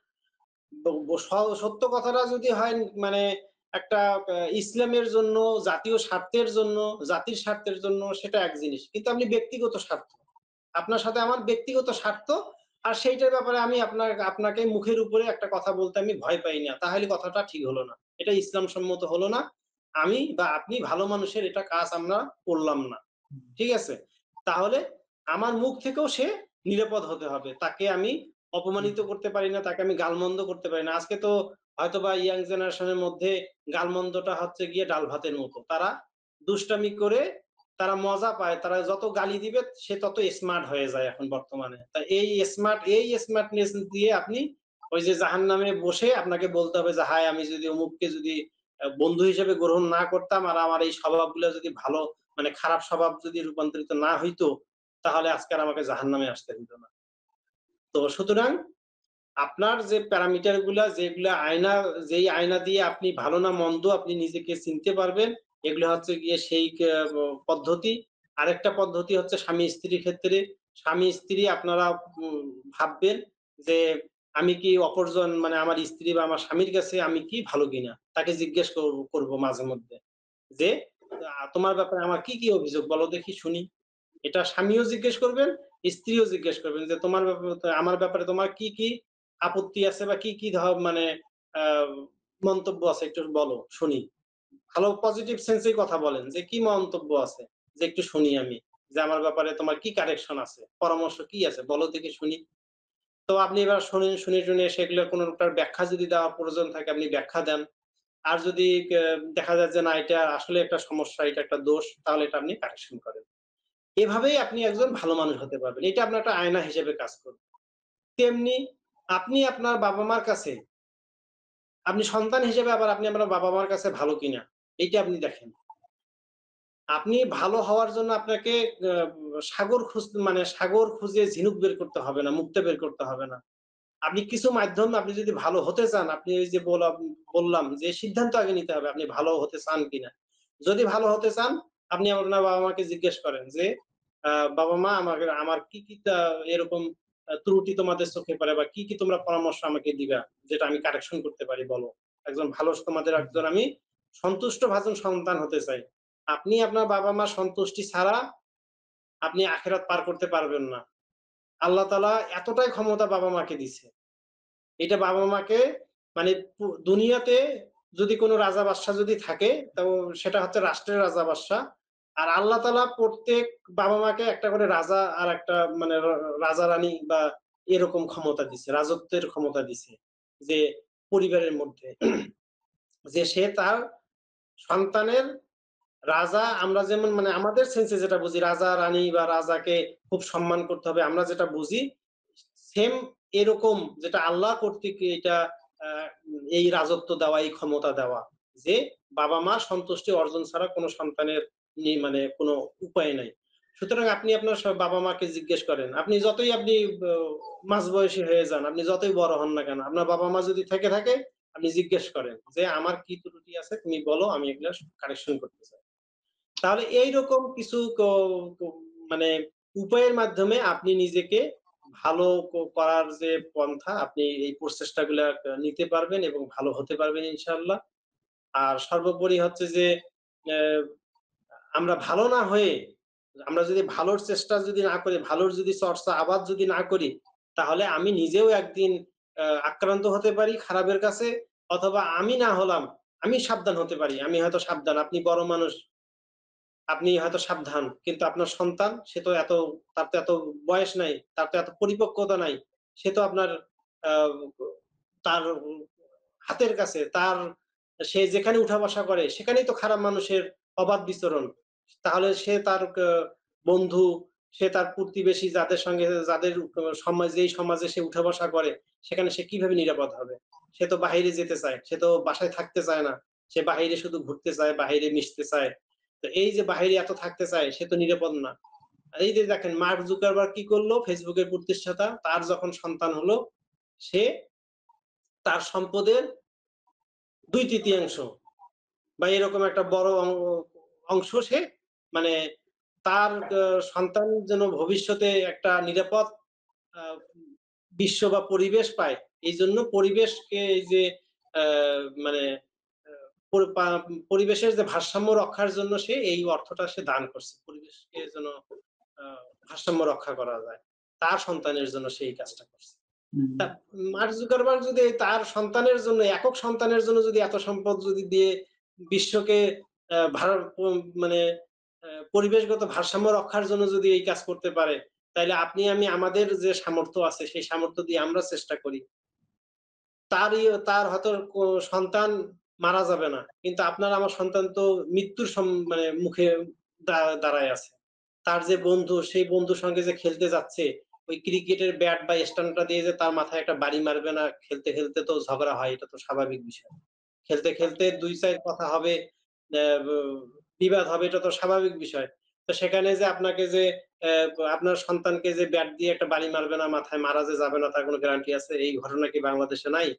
ব ব স সত্য কথাটা যদি হয় মানে একটা ইসলামের জন্য, জাতীয় স্বার্থের জন্য, জাতির স্বার্থের জন্য সেটা এক জিনিস। কিন্তু আপনি ব্যক্তিগত স্বার্থ। আপনার সাথে আমার ব্যক্তিগত স্বার্থ আর সেইটার ব্যাপারে আমি আপনাকে মুখের উপরে একটা কথা বলতে আমি ভয় পাই না। তাহলে কথাটা ঠিক হলো না। এটা ইসলাম সম্মত হলো না। আমি বা আপনি ভালো মানুষের এটা কাজ আমরা করলাম না। ঠিক আছে? তাহলে আমার মুখ থেকেও সে নিরাপদ হতে হবে। তাকে আমি অপমানিত করতে পারি না, তাকে আমি গালমন্দ করতে পারি না। আজকে তো হয়তোবা ইয়াং জেনারেশন এর মধ্যে গালমন্দটা হচ্ছে গিয়ে ডাল ভাতের মতো। তারা দুষ্টামি করে তারা মজা পায়। তারা যত গালি দিবে সে তত স্মার্ট হয়ে যায় এখন বর্তমানে। তা এই স্মার্টনেস দিয়ে আপনি ওই যে জাহান্নামে বসে আপনাকে বলতে হবে যে, "হায় আমি যদি অমুককে যদি বন্ধু হিসেবে গ্রহণ না করতাম আর আমার এই স্বভাবগুলা যদি ভালো মানে খারাপ স্বভাব যদি রূপান্তরিত না হইতো, তাহলে আজকে আর আমাকে জাহান্নামে আসতে হইতো না।" তো সুতরাং আপনার যে প্যারামিটার গুলা যেগুলা যেই আয়না দিয়ে আপনি ভালো না মন্দ আপনি নিজেকে চিনতে পারবেন, এগুলো হচ্ছে গিয়ে সেই পদ্ধতি। আরেকটা পদ্ধতি হচ্ছে স্বামী-স্ত্রীর ক্ষেত্রে। স্বামী-স্ত্রী আপনারা ভাববেন যে আমি কি অপরজন মানে আমার স্ত্রী বা আমার স্বামীর কাছে আমি কি ভালো কিনা? তাকে জিজ্ঞেস করব মাঝে মধ্যে যে, "তোমার ব্যাপারে আমার কি, কি অভিযোগ বলো দেখি শুনি।" এটা স্বামীও জিজ্ঞেস করবেন, স্ত্রীও জিজ্ঞেস করবেন যে, "তোমার ব্যাপারে আমার ব্যাপারে তোমার কি, কি আপত্তি আছে বা কি, কি মানে আ মন্তব্য আছে একটু বলো, শুনি।" ভালো পজিটিভ সেন্স এই কথা বলেন যে, "কি মন্তব্য আছে? যে একটু শুনি আমি। যে আমার ব্যাপারে তোমার কি কারেকশন আছে? পরামর্শ কি আছে? বলো দেখি শুনি।" তো আপনি এবার শুনেন, শুনে সেগুলোর কোনটার ব্যাখ্যা যদি দেওয়ার প্রয়োজন থাকে আপনি ব্যাখ্যা দেন। আর যদি দেখা যায় যে না এটা আসলে একটা সমস্যা, এটা একটা দোষ, তাহলে এটা আপনি কারেকশন করেন। এভাবেই আপনি একজন ভালো মানুষ হতে পারবেন। এটা আপনার একটা আয়না হিসেবে কাজ করবে। তেমনি আপনি আপনার বাবা-মার কাছে, আপনি সন্তান হিসেবে আবার আপনি আপনার বাবা-মার কাছে ভালো কিনা, এইটা আপনি দেখেন। আপনি ভালো হওয়ার জন্য আপনাকে আ মানে সাগর খুঁজে ঝিনুক বের করতে হবে না, মুক্তা বের করতে হবে না। আপনি কিছু মাধ্যম আপনি যদি ভালো হতে চান, আপনি ওই যে বললাম যে সিদ্ধান্ত আগে নিতে হবে আপনি ভালো হতে চান কিনা। যদি ভালো হতে চান, আপনি আপনার বাবা-মাকে জিজ্ঞেস করেন যে, "বাবা-মা আমার কি, কি এরকম ত্রুটি তোমাদের চোখে পড়ে বা কি, কি তোমরা পরামর্শ আমাকে দিবা যেটা আমি কারেকশন করতে পারি বলো। একজন ভালো তোমাদের একজন আমি সন্তুষ্ট ভাজন সন্তান হতে চাই।" আপনি আপনার বাবা-মার সন্তুষ্টি ছাড়া আপনি আখিরাত পার করতে পারবেন না। আল্লাহ তাআলা এতটাই ক্ষমতা বাবা-মাকে দিছে। এটা বাবা-মাকে মানে দুনিয়াতে যদি কোন রাজা বাদশা যদি থাকে তো সেটা হচ্ছে রাষ্ট্রের রাজা বাদশা। আর আল্লাহ তাআলা প্রত্যেক বাবা-মাকে একটা করে রাজা আর একটা মানে রাজা-রানী বা এরকম ক্ষমতা দিছে, রাজত্বের ক্ষমতা দিছে। যে পরিবারের মধ্যে যে সে তার সন্তানের রাজা আমরা যেমন মানে আমাদের সেন্সে যেটা বুঝি রাজা-রানী বা রাজাকে খুব সম্মান করতে হবে আমরা যেটা বুঝি সেম এরকম যেটা আল্লাহ কর্তৃক এটা আ এই রাজত্ব দেওয়া, এই ক্ষমতা দেওয়া। যে বাবা-মার সন্তুষ্টি অর্জন ছাড়া কোন সন্তানের মানে কোন উপায় নাই। সুতরাং আপনি আপনার বাবা-মাকে জিজ্ঞেস করেন। আপনি ব মাঝবয়সী হয়ে যান, আপনি যতই বড় হন না কেন, আপনার বাবা-মা যদি থেকে থাকে, আপনি জিজ্ঞেস করেন যে, "আমার কি ত্রুটি আছে তুমি বলো আমি এগুলা কারেকশন করতে চাই।" তাহলে এইরকম কিছু ক মানে উপায়ের মাধ্যমে আপনি নিজেকে ভালো করার যে পন্থা আপনি এই প্রচেষ্টাগুলা নিতে পারবেন এবং ভালো হতে পারবেন ইনশাআল্লাহ। আর সর্বোপরি হচ্ছে যে অ্যা আমরা ভালো না হয়ে আমরা যদি ভালোর চেষ্টা যদি না করি, ভালোর যদি চর্চা আবার যদি না করি, তাহলে আমি নিজেও একদিন আক্রান্ত হতে পারি খারাপের কাছে, অথবা আমি না হলাম, আমি সাবধান হতে পারি। আমি হয়তো সাবধান, আপনি বড় মানুষ, আপনি হয়তো সাবধান। কিন্তু আপনার সন্তান, সে তো তার তো এত বয়স নাই, তার তো এত পরিপক্কতা নাই। সে তো আপনার আ তার হাতের কাছে, সে যেখানে উঠা বসা করে সেখানেই তো খারাপ মানুষের অবাধ বিচরণ। তাহলে সে তার বন্ধু, সে তার প্রতিবেশী যাদের সঙ্গে, যাদের যেই সমাজে সে উঠা বসা করে, সেখানে সে কিভাবে নিরাপদ হবে? সে তো বাহিরে যেতে চায়। সে তো বাসায় থাকতে চায় না। সে বাহিরে শুধু ঘুরতে চায়, বাহিরে মিশতে চায়। তো এই যে বাহিরে এত থাকতে চায়, সে তো নিরাপদ না। আর এই যে দেখেন মার্ক জুকারবার্গ কি করলো? ফেসবুকের প্রতিষ্ঠাতা, তার যখন সন্তান হলো, সে তার সম্পদের ২/৩ বা এরকম একটা বড় অংশ সে, মানে তার সন্তান যেন ভবিষ্যতে একটা নিরাপদ আ বিশ্ব বা পরিবেশ পায়। এইজন্য পরিবেশকে এই যে আ মানে আ পরি পা পরিবেশের যে ভারসাম্য রক্ষার জন্য সে এই অর্থটা সে দান করছে। পরিবেশকে যেন আ ভারসাম্য রক্ষা করা যায়। তার সন্তানের জন্য সে এই কাজটা করছে। হুম। তা মার্ক জুকারবার্গ যদি তার সন্তানের জন্য, একক সন্তানের জন্য যদি এত সম্পদ যদি দিয়ে বিশ্বকে আ ভার প মানে পরিবেশগত ভারসাম্য রক্ষার জন্য যদি এই কাজ করতে পারে, তাইলে আপনি আমি আমাদের যে সামর্থ্য আছে সেই সামর্থ্য দিয়ে আমরা চেষ্টা করি। তার হয়তো সন্তান মারা যাবে না। কিন্তু আপনার আমার সন্তান তো মৃত্যুর মুখে দাঁড়ায় আছে। তার যে বন্ধু, সেই বন্ধুর সঙ্গে যে খেলতে যাচ্ছে, ওই ক্রিকেটের ব্যাট বা স্টাম্পটা দিয়ে যে তার মাথায় একটা বাড়ি মারবে না, খেলতে, খেলতে তো ঝগড়া হয়। এটা তো স্বাভাবিক বিষয়। খেলতে, খেলতে ২-৪ কথা হবে, অ্যা ব বিবাদ হবে, এটা তো স্বাভাবিক বিষয়। তো সেখানে যে আপনাকে যে আপনার সন্তানকে যে ব্যাট দিয়ে একটা বাড়ি মারবে না, মাথায় মারা যে যাবে না, তার কোনো গ্যারান্টি আছে? এই ঘটনা কি বাংলাদেশে নাই?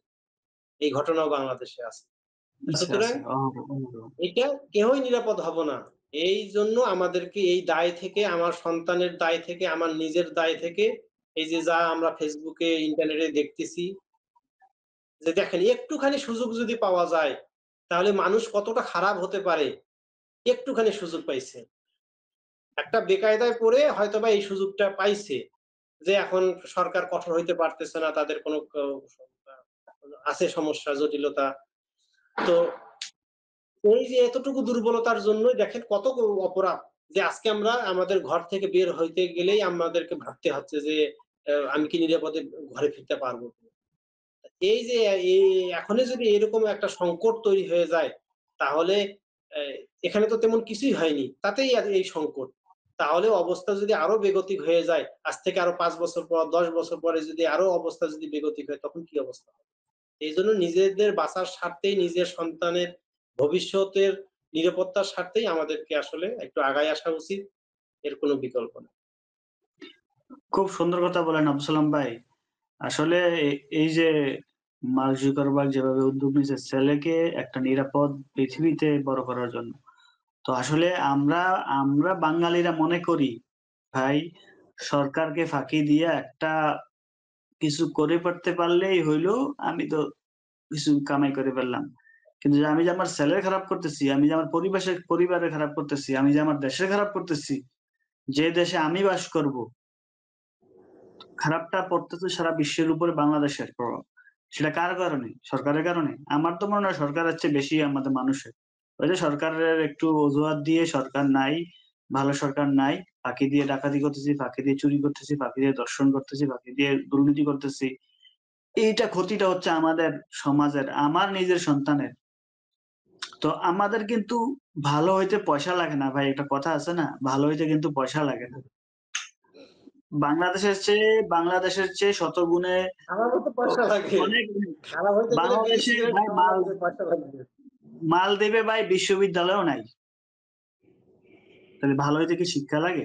এই ঘটনাও বাংলাদেশে আছে। আচ্ছা, সুতরাং আচ্ছা। অনুভব। এটা কেউই নিরাপদ হব না। এইজন্য আমাদেরকে এই দায় থেকে, আমার সন্তানের দায় থেকে, আমার নিজের দায় থেকে, এই যে যা আমরা ফেসবুকে, ইন্টারনেটে দেখতেছি, যে দেখেন একটুখানি সুযোগ যদি পাওয়া যায়, তাহলে মানুষ কতটা খারাপ হতে পারে। একটুখানি সুযোগ পাইছে। একটা বেকায়দায় পড়ে হয়তোবা এই সুযোগটা পাইছে। যে এখন সরকার কঠোর হইতে পারতেছে না, তাদের কোনো আছে সমস্যা, জটিলতা। তো এই যে এতটুকু দুর্বলতার জন্যই দেখেন কত অপরাধ, যে আজকে আমরা আমাদের ঘর থেকে বের হইতে গেলেই আমাদেরকে ভাবতে হচ্ছে যে আমি কি নিরাপদে ঘরে ফিরতে পারবো কিনা? এই যে এখনই যদি এরকম একটা সংকট তৈরি হয়ে যায়, তাহলে এ এখানে তো তেমন কিছুই হয়নি। তাতেই এই সংকট। তাহলে অবস্থা যদি আরো বেগতিক হয়ে যায়, আজ থেকে আরো ৫ বছর পর, ১০ বছর পরে যদি আরো অবস্থা যদি বেগতিক হয়, তখন কি অবস্থা হবে? এইজন্য নিজেদের বাঁচার স্বার্থেই, নিজের সন্তানের ভবিষ্যতের নিরাপত্তার স্বার্থেই আমাদেরকে আসলে একটু আগায় আসা উচিত। এর কোনো বিকল্প নেই। খুব সুন্দর কথা বলেন আব্দুল সালাম ভাই। আসলে এই যে মার্ক জুকারবার্গ যেভাবে উদ্যোগ নিয়েছে ছেলেকে একটা নিরাপদ পৃথিবীতে বড় করার জন্য। তো আসলে আমরা বাঙালিরা মনে করি ভাই সরকারকে ফাঁকি দিয়ে একটা কিছু করে করতে পারলেই হইলো, আমি তো কিছু কামাই করে ফেললাম। কিন্তু যে আমি যে আমার ছেলের খারাপ করতেছি, আমি যে আমার পরিবারের খারাপ করতেছি, আমি যে আমার দেশের খারাপ করতেছি, যে দেশে আমি বাস করব, খারাপটা পড়তেছে সারা বিশ্বের উপরে বাংলাদেশের প্রভাব। সেটা কার কারণে? সরকারের কারণে? আমার তো মনে হয় সরকারের চেয়ে বেশি আমাদের মানুষের। ওই যে সরকারের একটু অজুহাত দিয়ে সরকার নাই, ভালো সরকার নাই, ফাঁকি দিয়ে ডাকাতি করতেছি, ফাঁকি দিয়ে চুরি করতেছি, ফাঁকি দিয়ে ধর্ষণ করতেছি, ফাঁকি দিয়ে দুর্নীতি করতেছি। এইটা ক্ষতিটা হচ্ছে আমাদের সমাজের, আমার নিজের সন্তানের। তো আমাদের কিন্তু ভালো হইতে পয়সা লাগে না ভাই, একটা কথা আছে না? ভালো হইতে কিন্তু পয়সা লাগে না। বাংলাদেশের চেয়ে শত গুণে আমারও তো ও পয়সা লাগে। অনেক খারাপ হইতে গেলে বিড়ি বাংলাদেশে সিগারেট ভাই খাওয়া লাগবে, পয়সা লাগবে। মাল দেবে ভাই বিশ্ববিদ্যালয়ও নাই। তাহলে ভালো হইতে কি শিক্ষা লাগে?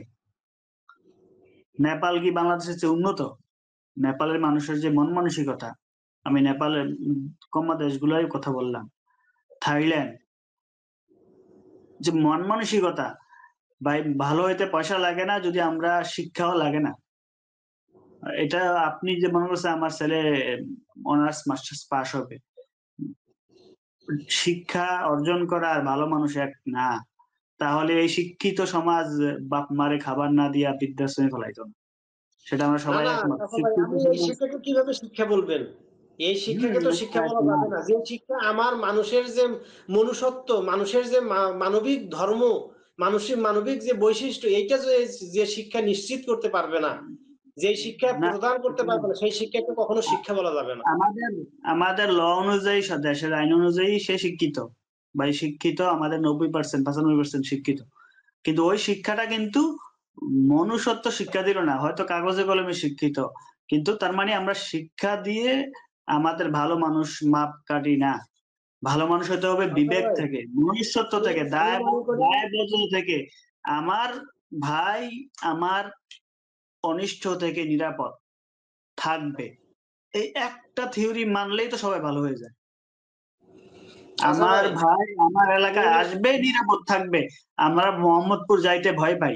নেপাল কি বাংলাদেশের চেয়ে উন্নত? নেপালের মানুষের যে মন মানসিকতা, আমি নেপালের কম্মা দেশগুলোর কথা বললাম। থাইল্যান্ড যে মন মানসিকতা, ভাই ভালো হইতে পয়সা লাগে না যদি আমরা শিক্ষাও লাগে না। এটা আপনি যে মনে করছেন আমার ছেলে অনার্স মাস্টার্স পাস হবে। শিক্ষা অর্জন করা আর ভালো মানুষ এক না। তাহলে এই শিক্ষিত সমাজ বাপ-মারে খাবার না দিয়া বৃদ্ধাশ্রমে ফেলাইতো না। সেটা আমরা না, সবাই না একমত। চাচা ভাই, শিক্ষিত আপনি এই সমাজ শিক্ষাকে কিভাবে শিক্ষা বলবেন? এই শিক্ষাকে তো শিক্ষা বলা যাবে না। যে শিক্ষা আমার মানুষের যে মনুষ্যত্ব, মানুষের যে মানবিক ধর্ম, মানবিক যে বৈশিষ্ট্য, এইটা যে শিক্ষা নিশ্চিত করতে পারবে না, যে শিক্ষা না, প্রদান করতে পারবে না, সেই শিক্ষাকে কখনো শিক্ষা বলা যাবে না। আমাদের আমাদের ল অনুযায়ী দেশের আইন অনুযায়ী সে শিক্ষিত, বা এই শিক্ষিত আমাদের 90% 95% শিক্ষিত, কিন্তু ওই শিক্ষাটা কিন্তু মনুষ্যত্ব শিক্ষা দিল না, হয়তো কাগজে কলমে শিক্ষিত, কিন্তু তার মানে আমরা শিক্ষা দিয়ে আমাদের ভালো মানুষ মাপ কাটি না। ভালো মানুষ হতে হবে চাচা বিবেক ভাই, থেকে, মনুষ্যত্ব আমি থেকে, আমি মনে করি দায়বদ্ধতা থেকে। আমার ভাই আমার অনিষ্ট থেকে নিরাপদ থাকবে, এই একটা থিওরি মানলেই তো সবাই ভালো হয়ে যায়। চাচা আমার ভাই, ভাই আমার আমি এলাকায় আসবে, নিরাপদ থাকবে। আমরা মোহাম্মদপুর যাইতে ভয় পাই,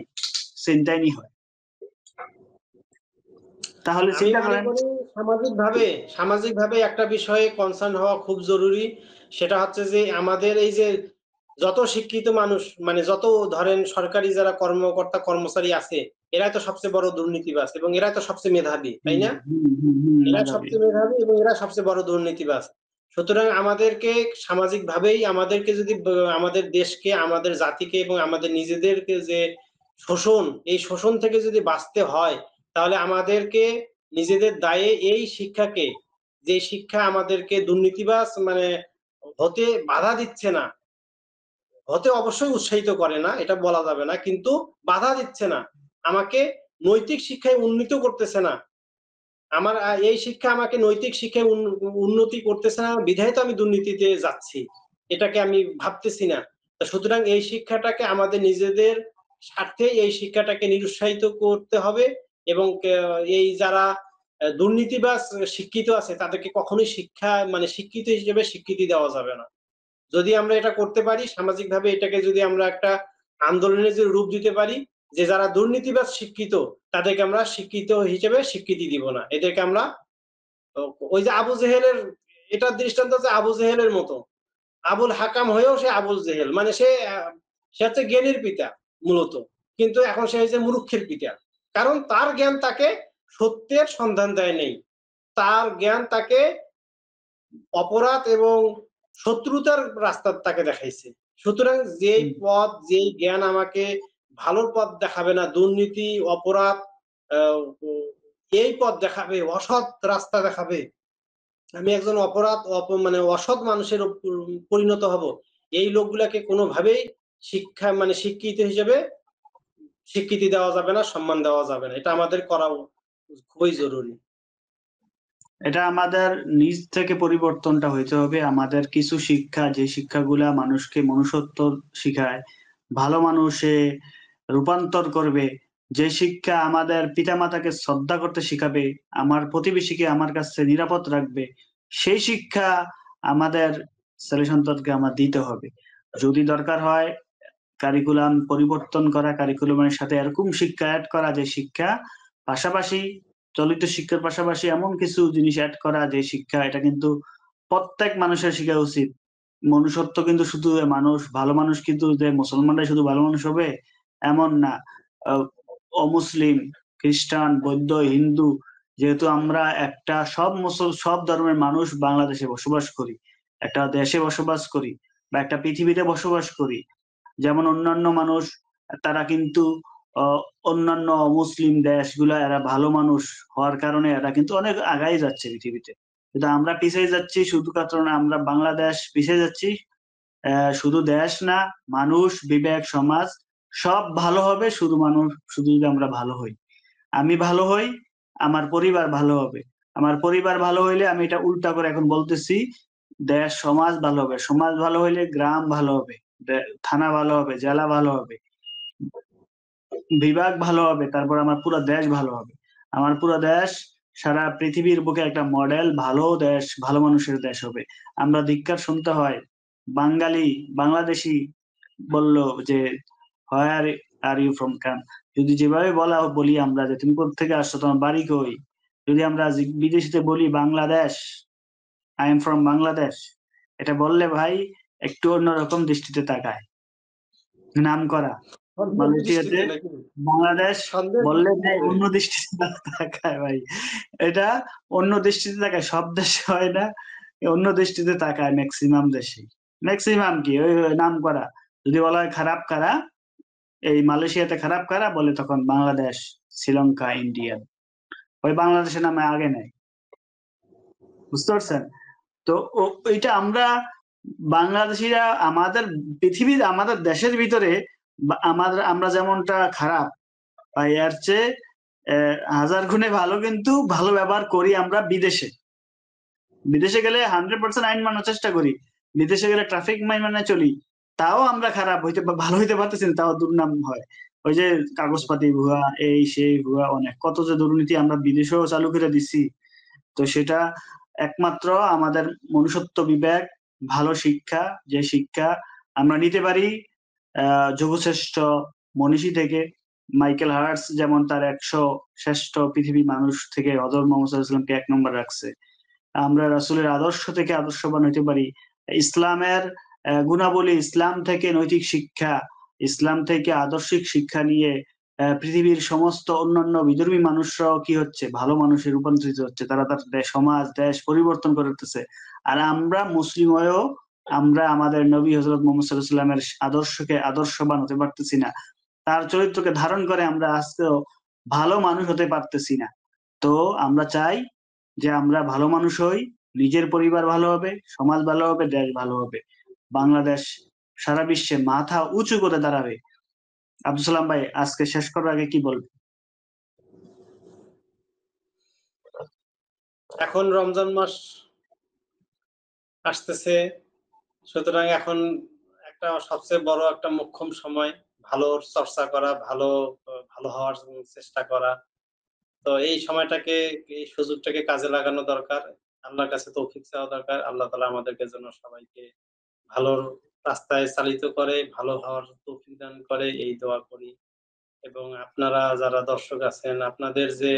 ছিনতাই হয়। তাহলে আমি চিন্তা মনে করেন। করি সামাজিকভাবে একটা বিষয়ে কনসার্ন হওয়া খুব জরুরি। সেটা হচ্ছে যে আমাদের এই যে যত শিক্ষিত মানুষ, মানে যত ধরেন সরকারি যারা কর্মকর্তা কর্মচারী আছে, এরাই তো সবচেয়ে বড় দুর্নীতিবাজ এবং এরাই তো সবচেয়ে মেধাবী, তাই হুম, না? হুম, হুম, হুম, এরা মেধাবী। সবচেয়ে মেধাবী এবং এরা সবচেয়ে বড় দুর্নীতিবাজ। সুতরাং আমাদেরকে সামাজিকভাবেই আমাদেরকে যদি আমাদের দেশকে, আমাদের জাতিকে এবং আমাদের নিজেদেরকে যে শোষণ, এই শোষণ থেকে যদি বাঁচতে হয়, তাহলে আমাদেরকে নিজেদের দায়ে এই শিক্ষাকে, যে শিক্ষা আমাদেরকে দুর্নীতিবাজ মানে হতে বাধা দিচ্ছে না, হতে অবশ্যই উৎসাহিত করে না, এটা বলা যাবে না, কিন্তু বাধা দিচ্ছে না, আমাকে নৈতিক শিক্ষায় উন্নীত করতেছে না, আমার এই শিক্ষা আমাকে নৈতিক শিক্ষায় উন্নতি করতেছে না বিধায় তো আমি দুর্নীতিতে যাচ্ছি, এটাকে আমি ভাবতেছি না। সুতরাং এই শিক্ষাটাকে আমাদের নিজেদের স্বার্থে এই শিক্ষাটাকে নিরুৎসাহিত করতে হবে এবং এই যারা দুর্নীতিবাজ শিক্ষিত আছে তাদেরকে কখনোই শিক্ষা মানে শিক্ষিত হিসেবে স্বীকৃতি দেওয়া যাবে না। যদি আমরা এটা করতে পারি সামাজিকভাবে, এটাকে যদি আমরা একটা আন্দোলনের যে রূপ দিতে পারি, যে যারা দুর্নীতিবাজ শিক্ষিত তাদেরকে আমরা শিক্ষিত হিসেবে স্বীকৃতি দিব না, এদেরকে আমরা ওই যে আবু জেহেলের, এটার দৃষ্টান্ত হচ্ছে আবু জেহেলের মতো, আবুল হাকাম হয়েও সে আবুল জেহেল, মানে সে হচ্ছে জ্ঞানীর পিতা মূলত, কিন্তু এখন সে হয়েছে মূর্খের পিতা, কারণ তার জ্ঞান তাকে সত্যের সন্ধান দেয় নেই, তার জ্ঞান তাকে অপরাধ এবং শত্রুতার রাস্তা তাকে দেখাইছে। সুতরাং যেই হুম। পথ, যেই জ্ঞান আমাকে ভালো পথ দেখাবে না, দুর্নীতি, অপরাধ, এই পথ দেখাবে, অসৎ রাস্তা দেখাবে, আমি একজন অপরাধ মানে অসৎ মানুষের পরিণত হব, এই লোকগুলাকে কোনোভাবেই শিক্ষা মানে শিক্ষিত হিসেবে স্বীকৃতি দেওয়া যাবে না, সম্মান দেওয়া যাবে না, এটা আমাদের করা খুবই জরুরি। এটা আমাদের নিজ থেকে পরিবর্তনটা হইতে হবে। আমাদের কিছু শিক্ষা, যে শিক্ষাগুলা মানুষকে মনুষ্যত্ব শিখায়, ভালো মানুষে রূপান্তর করবে, যে শিক্ষা আমাদের পিতামাতাকে শ্রদ্ধা করতে শিখাবে, আমার প্রতিবেশীকে আমার কাছে নিরাপদ রাখবে, সেই শিক্ষা আমাদের ছেলে সন্তানকে আমার দিতে হবে। যদি দরকার হয় কারিকুলাম পরিবর্তন করা, কারিকুলামের সাথে এরকম শিক্ষা এড করা, যে শিক্ষা পাশাপাশি চলিত শিক্ষার পাশাপাশি এমন কিছু জিনিস এড করা, যে শিক্ষা এটা কিন্তু প্রত্যেক মানুষের শিখা উচিত। মনুষ্যত্ব কিন্তু শুধু মানুষ ভালো মানুষ, কিন্তু যে মুসলমানরাই শুধু ভালো মানুষ হবে এমন না। আহ, অমুসলিম, খ্রিস্টান, বৌদ্ধ, হিন্দু, যেহেতু আমরা একটা সব ধর্মের মানুষ বাংলাদেশে বসবাস করি, একটা দেশে বসবাস করি, বা একটা পৃথিবীতে বসবাস করি, যেমন অন্যান্য মানুষ তারা কিন্তু আহ, অন্যান্য মুসলিম দেশগুলা এরা ভালো মানুষ হওয়ার কারণে এরা কিন্তু অনেক আগাই যাচ্ছে পৃথিবীতে, কিন্তু আমরা পিছিয়ে যাচ্ছি শুধু কারণ আমরা বাংলাদেশ পিছিয়ে যাচ্ছি। শুধু দেশ না, মানুষ, বিবেক, সমাজ সব ভালো হবে শুধু যদি আমরা ভালো হই। আমি ভালো হই, আমার পরিবার ভালো হবে। আমার পরিবার ভালো হইলে, আমি এটা উল্টা করে এখন বলতেছি, দেশ সমাজ ভালো হবে, সমাজ ভালো হইলে গ্রাম ভালো হবে, থানা ভালো হবে, জেলা ভালো হবে, বিভাগ ভালো হবে, তারপর আমার পুরো দেশ ভালো হবে। আমার পুরো দেশ সারা পৃথিবীর বুকে একটা মডেল ভালো দেশ, ভালো মানুষের দেশ হবে। আমরা ধিক্কার শুনতে হয়, বাঙালি বাংলাদেশি বলল যে হোয়ার আর ইউ ফ্রম কান, যদি যেভাবে বলি আমরা যে তুমি কোথা থেকে আসছো, তোমার বাড়ি কই, যদি আমরা বিদেশিতে বলি Bangladesh, I am from Bangladesh, এটা বললে ভাই একটু অন্যরকম দৃষ্টিতে তাকায়, নাম করা। সন্দেহের মালয়েশিয়াতে দৃষ্টিতে নাকি? বাংলাদেশ সন্দেহের বললে যে দৃষ্টিতে। অন্য দৃষ্টিতে তাকায় ভাই। এটা অন্য দৃষ্টিতে তাকায়, সব দেশে হয় না। অন্য দৃষ্টিতে তাকায় মেক্সিমাম দেশেই। মেক্সিমাম কি ওই নামকরা। যদি বলা হয় খারাপ কারা, এই মালয়েশিয়াতে খারাপ কারা বলে তখন বাংলাদেশ, শ্রীলঙ্কা, ইন্ডিয়া। ওই বাংলাদেশের নামে আগে নেয়। বুঝতে পারছেন? তো এইটা আমরা বাংলাদেশীরা আমাদের পৃথিবীর আমাদের দেশের ভিতরে আমরা যেমনটা খারাপ বা এর চেয়ে 1000 গুণে ভালো, কিন্তু ভালো ব্যবহার করি আমরা বিদেশে। বিদেশে গেলে 100% আইন মানার চেষ্টা করি। বিদেশে গেলে ট্রাফিক মেনে চলি। তাও আমরা খারাপ হইতে বা ভালো হইতে পারতেছি না, তাও দুর্নাম হয়। ওই যে কাগজপাতি ভুয়া, এই সেই ভুয়া অনেক। কত যে দুর্নীতি আমরা বিদেশেও চালু করে দিছি। তো সেটা একমাত্র আমাদের মনুষ্যত্ব বিবেক, ভালো শিক্ষা, যে শিক্ষা আমরা নিতে পারি যুগশ্রেষ্ঠ মনীষী থেকে। মাইকেল হার্টস যেমন তার ১০০ শ্রেষ্ঠ পৃথিবী মানুষ থেকে হযরত মুহাম্মদ সাল্লাল্লাহু আলাইহি ওয়াসাল্লামকে ১ নম্বর রাখছে। আমরা রাসূলের আদর্শ থেকে আদর্শবান হইতে পারি। ইসলামের গুণাবলী, ইসলাম থেকে নৈতিক শিক্ষা, ইসলাম থেকে আদর্শিক শিক্ষা নিয়ে পৃথিবীর সমস্ত অন্যান্য বিধর্মী মানুষরাও কি হচ্ছে? ভালো মানুষে রূপান্তরিত হচ্ছে। তারা তার সমাজ, দেশ পরিবর্তন করতেছে। আর আমরা মুসলিম হয়েও আমরা আমাদের নবী হযরত মুহাম্মদ সাল্লাল্লাহু আলাইহি ওয়াসাল্লামের আদর্শকে আদর্শবান হতে পারতেছি না। তার চরিত্রকে ধারণ করে আমরা আজকেও ভালো মানুষ হতে পারতেছি না। তো আমরা চাই যে আমরা ভালো মানুষ হই, নিজের পরিবার ভালো হবে, সমাজ ভালো হবে, দেশ ভালো হবে। বাংলাদেশ সারা বিশ্বে মাথা উঁচু করে দাঁড়াবে। আব্দুল সালাম ভাই, আজকে শেষ করার আগে কি বলবেন? এখন রমজান মাস আসতেছে। সুতরাং এখন একটা সবচেয়ে বড় একটা মোক্ষম সময়। ভালোর চর্চা করা, ভালো হওয়ার চেষ্টা করা। তো এই সময়টাকে, এই সুযোগটাকে কাজে লাগানো দরকার। আল্লাহর কাছে তৌফিক চাওয়া দরকার। আল্লাহ তাআলা আমাদেরকে যেন সবাইকে ভালোর রাস্তায় চালিত করে, ভালো হওয়ার তৌফিক দান করে, এই দোয়া করি। এবং আপনারা যারা দর্শক আছেন, আপনাদের যে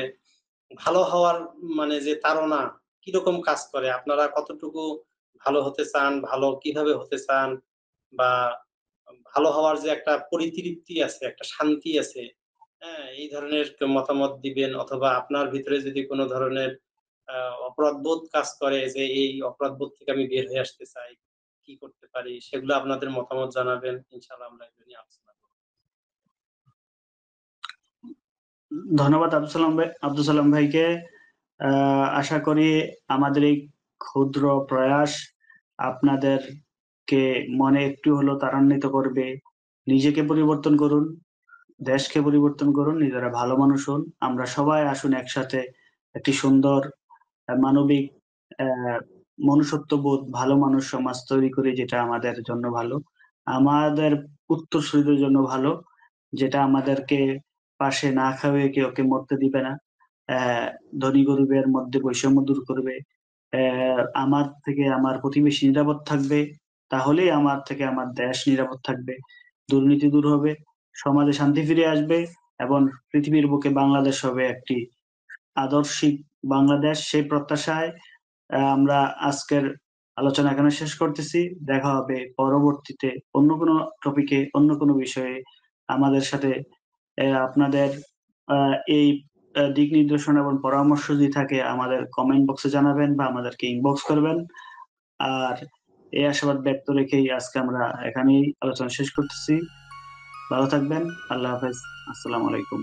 ভালো হওয়ার মানে যে তাড়না কিরকম কাজ করে? আপনারা কতটুকু ভালো হতে চান? ভালো কিভাবে হতে চান? বা ভালো হওয়ার যে একটা পরিতৃপ্তি আছে, একটা শান্তি আছে, হ্যাঁ? এই ধরনের মতামত দিবেন, অথবা আপনার ভিতরে যদি কোন ধরনের অপরাধবোধ কাজ করে যে এই অপরাধবোধ থেকে আমি বের হয়ে আসতে চাই, কি করতে পারি? সেগুলো আপনাদের মতামত জানাবেন। ইনশাআল্লাহ আমরা এগুলো নিয়ে আলোচনা করব। ধন্যবাদ আব্দুল সালাম ভাইকে। আশা করি আমাদের এই ক্ষুদ্র প্রয়াস আপনাদেরকে মনে একটু হলেও ত্বরান্বিত করবে। নিজেকে পরিবর্তন করুন, দেশকে পরিবর্তন করুন, নিজেরা ভালো মানুষ হন। আমরা সবাই আসুন একসাথে একটি সুন্দর মানবিক মনুষ্যত্ববোধ ভালো মানুষ সমাজ তৈরি করি, যেটা আমাদের জন্য ভালো, আমাদের উত্তরসূরিদের জন্য ভালো, যেটা আমাদেরকে পাশে না খাওয়িয়ে কেউকে মরতে দিবে না। ধনী গরিবের মধ্যে বৈষম্য দূর করবে। আমার থেকে আমার প্রতিবেশী নিরাপদ থাকবে, তাহলেই আমার থেকে আমার দেশ নিরাপদ থাকবে। দুর্নীতি দূর হবে, সমাজে শান্তি ফিরে আসবে এবং পৃথিবীর বুকে বাংলাদেশ হবে একটি আদর্শিক বাংলাদেশ। সেই প্রত্যাশায় আমরা আজকের আলোচনা এখানে শেষ করতেছি। দেখা হবে পরবর্তীতে অন্য কোনো টপিকে, অন্য কোনো বিষয়ে। আমাদের সাথে আপনাদের এই দিক নির্দেশনা এবং পরামর্শ যদি থাকে আমাদের কমেন্ট বক্সে জানাবেন বা আমাদেরকে ইনবক্স করবেন। আর এই আশাবাদ ব্যক্ত রেখেই আজকে আমরা এখানেই আলোচনা শেষ করতেছি। ভালো থাকবেন। আল্লাহ হাফেজ। আসসালামু আলাইকুম।